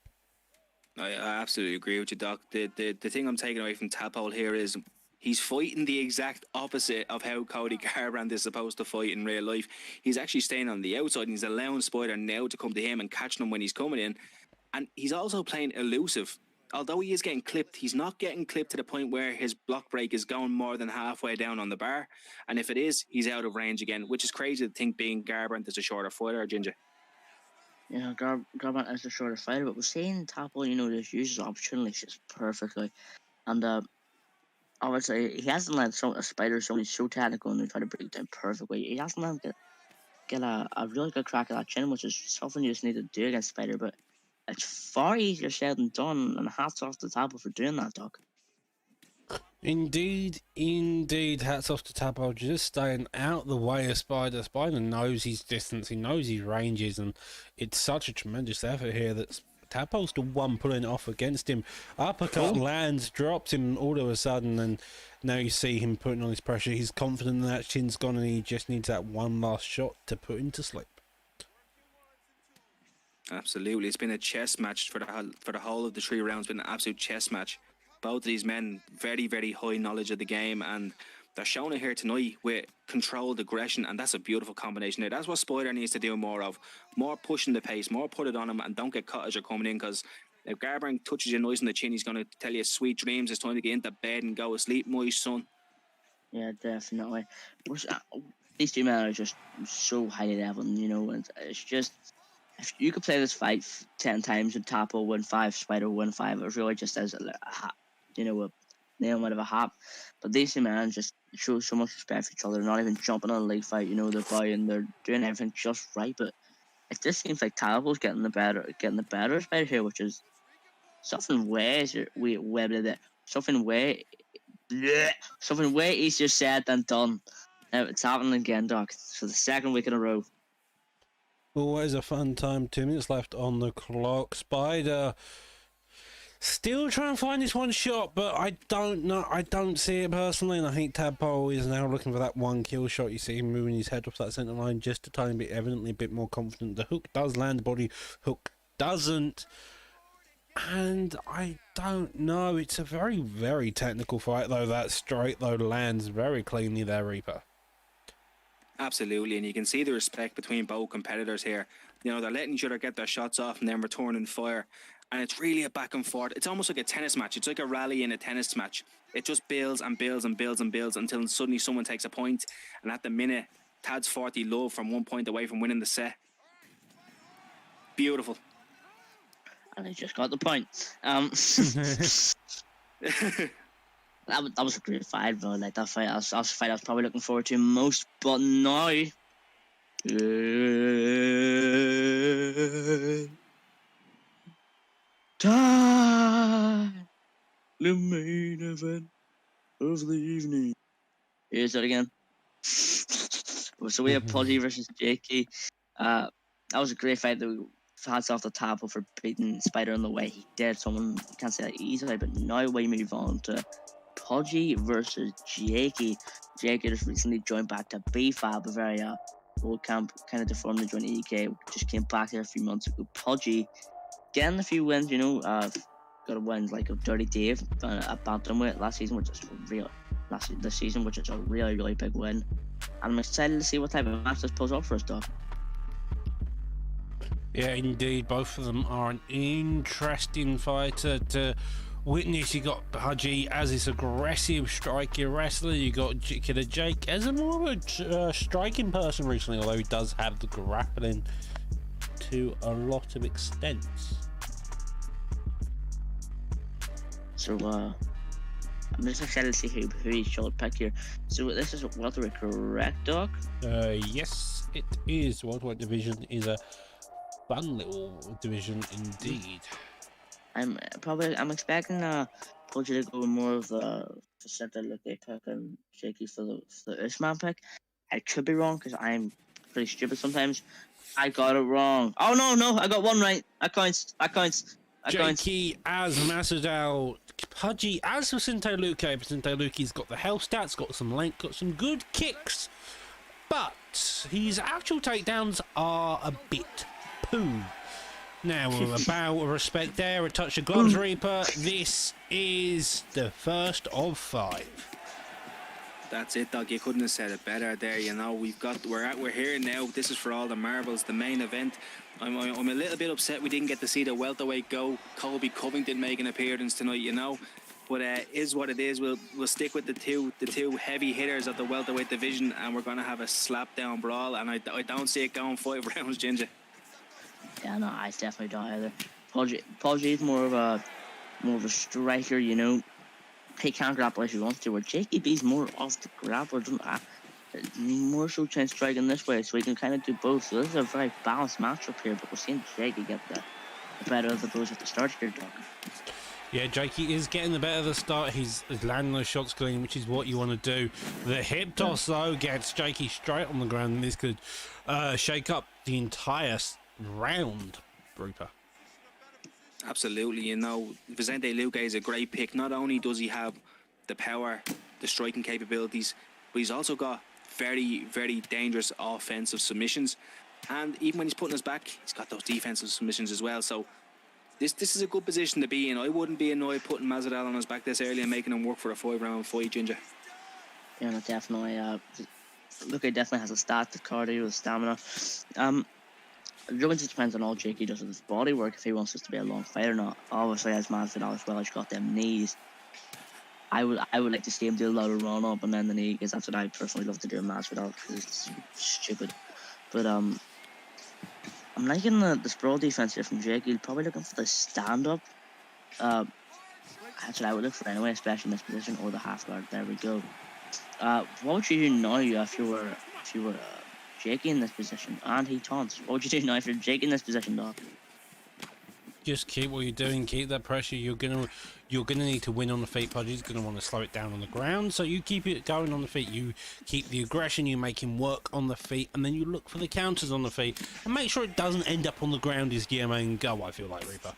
I absolutely agree with you, Doc. The thing I'm taking away from Tadpole here is he's fighting the exact opposite of how Cody Garbrandt is supposed to fight in real life. He's actually staying on the outside, and he's allowing Spider now to come to him and catching him when he's coming in. And he's also playing elusive. although he is getting clipped, he's not getting clipped to the point where his block break is going more than halfway down on the bar. And if it is, he's out of range again, which is crazy to think, being Garbrandt is a shorter fighter, Ginger. Yeah, Garbrandt is the shorter fighter, but we're seeing Tapple, just use his opportunities just perfectly. And I would say he hasn't let a spider so technical and they try to break it down perfectly. He hasn't let him get a really good crack at that chin, which is something you just need to do against Spider, but it's far easier said than done, and hats off to Tapple for doing that, Doc. Indeed, hats off to Tapple, just staying out the way of Spider. Spider knows his distance, he knows his ranges, and it's such a tremendous effort here that Tapple's the one pulling it off against him. Uppercut lands, drops him all of a sudden, and now you see him putting on his pressure. He's confident that chin's gone, and he just needs that one last shot to put him to sleep. Absolutely, it's been a chess match for the whole of the 3 rounds. Been an absolute chess match. Both of these men, very, very high knowledge of the game, and they're showing it here tonight with controlled aggression, and that's a beautiful combination there. That's what Spider needs to do more of. More pushing the pace, more put it on him, and don't get caught as you're coming in, because if Garbrandt touches you nice on the chin, he's going to tell you sweet dreams. It's time to get into bed and go to sleep, my son. Yeah, definitely. These 2 men are just so highly leveled, and it's just, if you could play this fight 10 times and Tapple win 5, Spider win 5, it really just is a nail out of a hat. But these 2 men just show so much respect for each other. They're not even jumping on a league fight, they're buying, they're doing everything just right. But it just seems like Tapple's getting the better of Spider here, which is something way easier said than done. Now it's happening again, Doc. For the 2nd week in a row. Always a fun time. 2 minutes left on the clock. Spider still trying to find this one shot, but I don't know. I don't see it personally, and I think Tadpole is now looking for that 1 kill shot. You see him moving his head off that centre line just a tiny bit, evidently a bit more confident. The hook does land, the body hook doesn't. And I don't know. It's a very, very technical fight, though. That straight, though, lands very cleanly there, Reaper. Absolutely, and you can see the respect between both competitors here. They're letting each other get their shots off and then returning fire. And it's really a back and forth. It's almost like a tennis match. It's like a rally in a tennis match. It just builds and builds and builds and builds until suddenly someone takes a point. And at the minute, Tad's 40 love from 1 point away from winning the set. Beautiful. And I just got the point. That was a great fight, bro. Like, that fight, that was a fight I was probably looking forward to most. But now, time, the main event of the evening. Here's that again. So we have Pudgy versus Jakey. That was a great fight. Hats off the Tapple for beating Spider in the way he did. Someone can't say that easily, but now we move on to Pudgy versus Jakey. Jakey just recently joined back to BFAB, a very old camp, kind of deformed to join EK. Just came back there a few months ago. Pudgy getting a few wins, got a win like a Dirty Dave at Bantamweight last season, which is this season, which is a really, really big win. And I'm excited to see what type of match this pulls off for us, Doc. Yeah, indeed. Both of them are an interesting fighter to witness. You got Pudgy as this aggressive, striking wrestler. You got Killer Jake as a more of a striking person recently, although he does have the grappling to a lot of extents. So, I'm just excited to see who he should pick here. So, this is welterweight, correct, Doc? Yes, it is. Welterweight division is a fun little division indeed. I'm expecting Pudgy to go more of the center like they pick and Jakey for the Usman pick. I could be wrong because I'm pretty stupid sometimes. I got it wrong. Oh no, I got one right. That counts. Jakey as Masvidal, Pudgy as Vicente Luque. Vicente Luque's got the health stats, got some length, got some good kicks, but his actual takedowns are a bit poo. Now, with a bow of respect there, a touch of gloves, Reaper. This is the first of 5. That's it, Doc. You couldn't have said it better there. You know, we're here now. This is for all the marbles, the main event. I'm a little bit upset we didn't get to see the welterweight go. Colby Covington make an appearance tonight, you know. But is what it is. We'll stick with the two heavy hitters of the welterweight division, and we're gonna have a slap down brawl. And I don't see it going 5 rounds, Ginger. Yeah, no, I definitely don't either. Paul G is more of a striker, you know. He can grapple if he wants to, where Jakey B's more off the grappler, more so trying to strike in this way, so he can kind of do both. So this is a very balanced matchup here, but we're seeing Jakey get the better of the blows at the start here, Doc. Yeah, Jakey is getting the better of the start. He's landing those shots clean, which is what you want to do. The hip toss, though, gets Jakey straight on the ground, and this could shake up the entire round, Rupert. Absolutely, you know, Vicente Luque is a great pick. Not only does he have the power, the striking capabilities, but he's also got very, very dangerous offensive submissions. And even when he's putting us back, he's got those defensive submissions as well. So this is a good position to be in. I wouldn't be annoyed putting Masvidal on his back this early and making him work for a 5-round fight, Ginger. Yeah, no, definitely. Luque definitely has a stat, the cardio, the stamina. It really just depends on all Jakey does with his body work, if he wants this to be a long fight or not. Obviously, as Masvidal as well, he's got them knees. I would like to see him do a lot of run up and then the knee, because that's what I personally love to do in Masvidal, because it's stupid. But I'm liking the sprawl defense here from Jakey. Probably looking for the stand up. That's what I would look for anyway, especially in this position, or the half guard. There we go. What would you do now if you were Jakey in this position and he taunts? What would you do now if you're Jakey in this position, Doc? Just keep what you're doing, keep that pressure. You're gonna need to win on the feet. Pudgy's gonna want to slow it down on the ground, so you keep it going on the feet. You keep the aggression, you make him work on the feet, and then you look for the counters on the feet and make sure it doesn't end up on the ground is your main goal, I feel like, Reaper.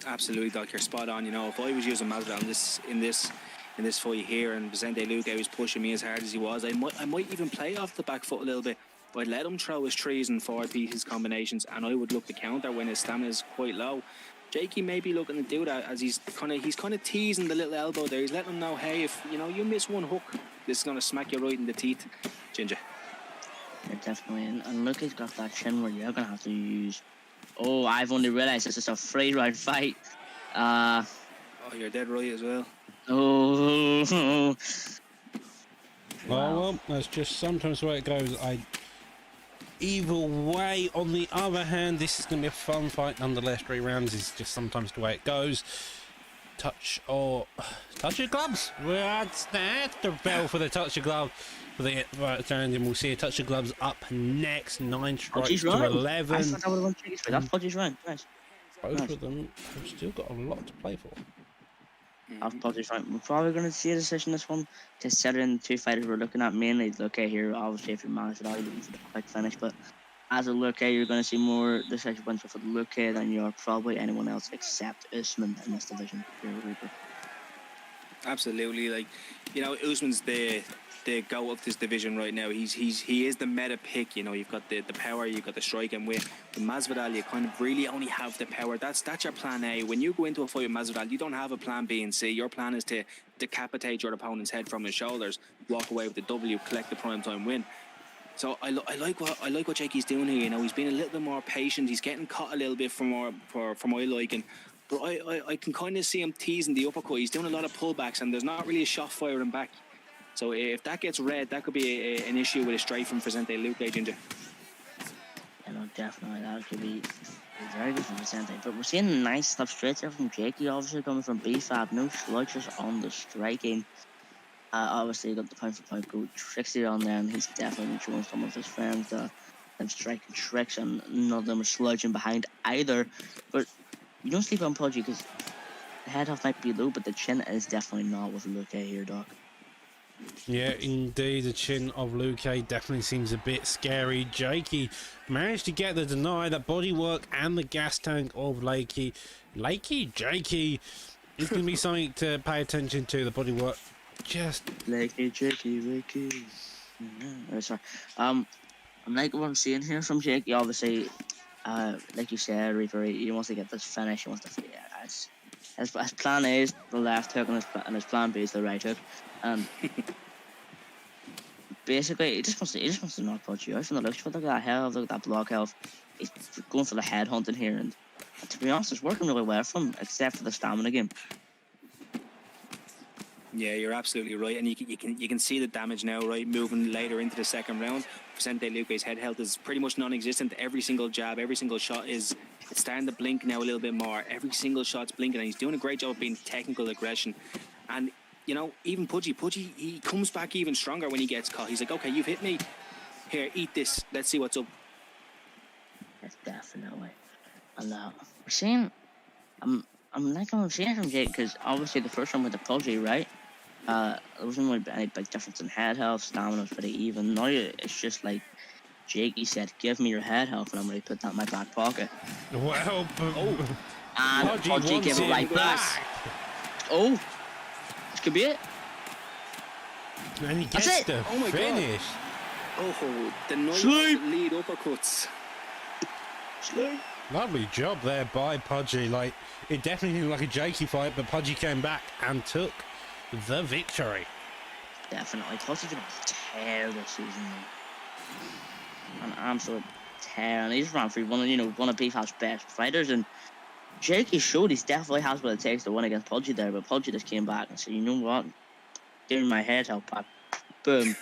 Absolutely, Doc, you're spot on. You know, if I was using Masvidal in this fight here, and Vicente Luque was pushing me as hard as he was, I might even play off the back foot a little bit. I'd let him throw his trees and 4-pieces combinations, and I would look to counter when his stamina is quite low. Jakey may be looking to do that, as he's kind of teasing the little elbow there. He's letting him know, hey, if you miss one hook, this is going to smack you right in the teeth, Ginger. Yeah, definitely. And look, he's got that chin where you're going to have to use... Oh, I've only realised this is a 3-round fight. Oh, you're dead right as well. Oh. Wow. Well, that's just sometimes the way it goes. Either way, on the other hand, this is going to be a fun fight nonetheless. 3 rounds is just sometimes the way it goes. Touch your gloves. Well, that's the bell for the touch your glove for the right hand, and we'll see a touch your gloves up next. 9 strikes to 11. I thought that would have won Jakey's fight. That's Pudgy's round. Nice. Both of them have still got a lot to play for. Off Pudgy's round. We're probably going to see a decision this one, considering the 2 fighters we're looking at mainly. Luque here, obviously, if you're managed it all, you're looking for the quick finish, but as a Luque, you're going to see more decisive wins for Luque than you are probably anyone else except Usman in this division. Reaper. Absolutely, like, you know, Usman's the goat of this division right now. He is the meta pick. You know, you've got the power, you've got the striking with Masvidal. You kind of really only have the power. That's your plan A. When you go into a fight with Masvidal, you don't have a plan B and C. Your plan is to decapitate your opponent's head from his shoulders, walk away with the W, collect the primetime win. So I like what Jakey's doing here. You know, he's being a little bit more patient. He's getting caught a little bit for my liking. But I can kind of see him teasing the uppercut. He's doing a lot of pullbacks, and there's not really a shot firing back. So if that gets red, that could be an issue with a strike from Vicente Luque, Ginger. Yeah, no, definitely. That could be very good from Vicente. But we're seeing nice stuff straight there from Jakey, obviously coming from BFAB. No slouches on the striking. Obviously, you got the pound for pound go Trixie on there, and he's definitely been showing some of his friends them striking tricks, and none of them are slouching behind either. But you don't sleep on Pudgy, because the head half might be low, but the chin is definitely not with Luque here, Doc. Yeah, indeed, the chin of Luque definitely seems a bit scary. Jakey managed to get the deny, the bodywork, and the gas tank of Jakey is going to be something to pay attention to. The bodywork, just Jakey. Oh, sorry. I'm like what I'm seeing here from Jakey. Obviously, like you said, Reaper, he wants to get this finish. He wants to his plan A is the left hook and his plan B is the right hook. And basically, he just wants to knock Pudgy out from the looks. Look at that health, look at that block health. He's going for the head hunting here, and to be honest, it's working really well for him, except for the stamina game. Yeah, you're absolutely right, and you can see the damage now, right? Moving later into the second round, Vicente Luque's head health is pretty much non-existent. Every single jab, every single shot it's starting to blink now a little bit more. Every single shot's blinking, and he's doing a great job of being technical aggression. And you know, even Pudgy, he comes back even stronger when he gets caught. He's like, okay, you've hit me. Here, eat this. Let's see what's up. Yes, definitely. And we're seeing, I'm liking what I'm seeing from Jake, because obviously the first one with the Pudgy, right? There wasn't really any big difference in head health, stamina was pretty even. Now it's just like Jakey said, give me your head health and I'm going to put that in my back pocket. Well, And Pudgy gave it right back. Oh, this could be it. And he That's gets it. the Oh my God. finish. Oh, the nice Sleep. lead uppercuts. Lovely job there by Pudgy. Like, it definitely looked like a Jakey fight, but Pudgy came back and took the victory. Definitely. Pudgy's been a tear this season, man. An absolute tear. And he's ran through one of BFAP's best fighters. And Jakey showed he definitely has what it takes to win against Pudgy there. But Pudgy just came back and said, you know what? Give me my head help back. Boom.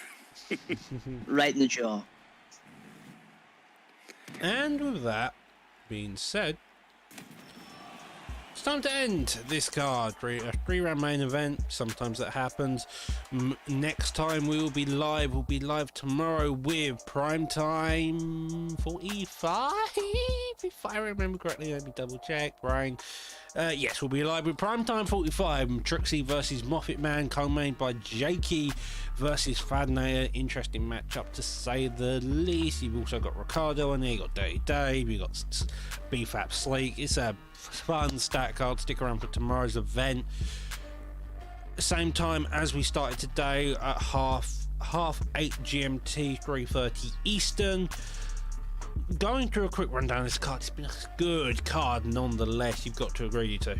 Right in the jaw. And with that being said, it's time to end this card. A three-round main event. Sometimes that happens. Next time we will be live. We'll be live tomorrow with Primetime 45. If I remember correctly, let me double check. Brian. Yes, we'll be live with Primetime 45. Trixie versus Moffat Man, co-mained by Jakey versus Fadnator. Interesting matchup to say the least. You've also got Ricardo on there. You got Dirty Dave. You got BFAP Sleek. It's a fun stat card. Stick around for tomorrow's event. Same time as we started today at half 8 GMT, 3:30 Eastern. Going through a quick rundown of this card, it's been a good card nonetheless. You've got to agree, you two.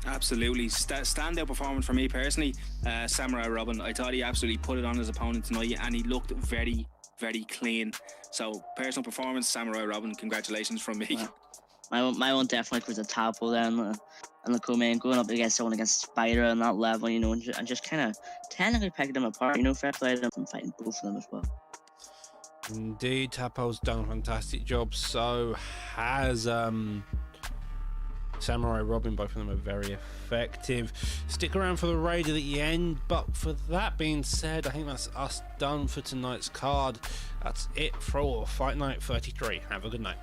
Absolutely. Standout performance for me personally, Samurai Robin. I thought he absolutely put it on his opponent tonight, and he looked very, very clean. So, personal performance, Samurai Robin. Congratulations from me. My one definitely was a Tapo then. And the co-main going up against someone against Spider on that level, and just kind of technically picking them apart. Fair play to them and fighting both of them as well. Indeed, Tapo's done a fantastic job. So has Samurai Robin. Both of them are very effective. Stick around for the raid at the end. But for that being said, I think that's us done for tonight's card. That's it for Fight Night 33. Have a good night.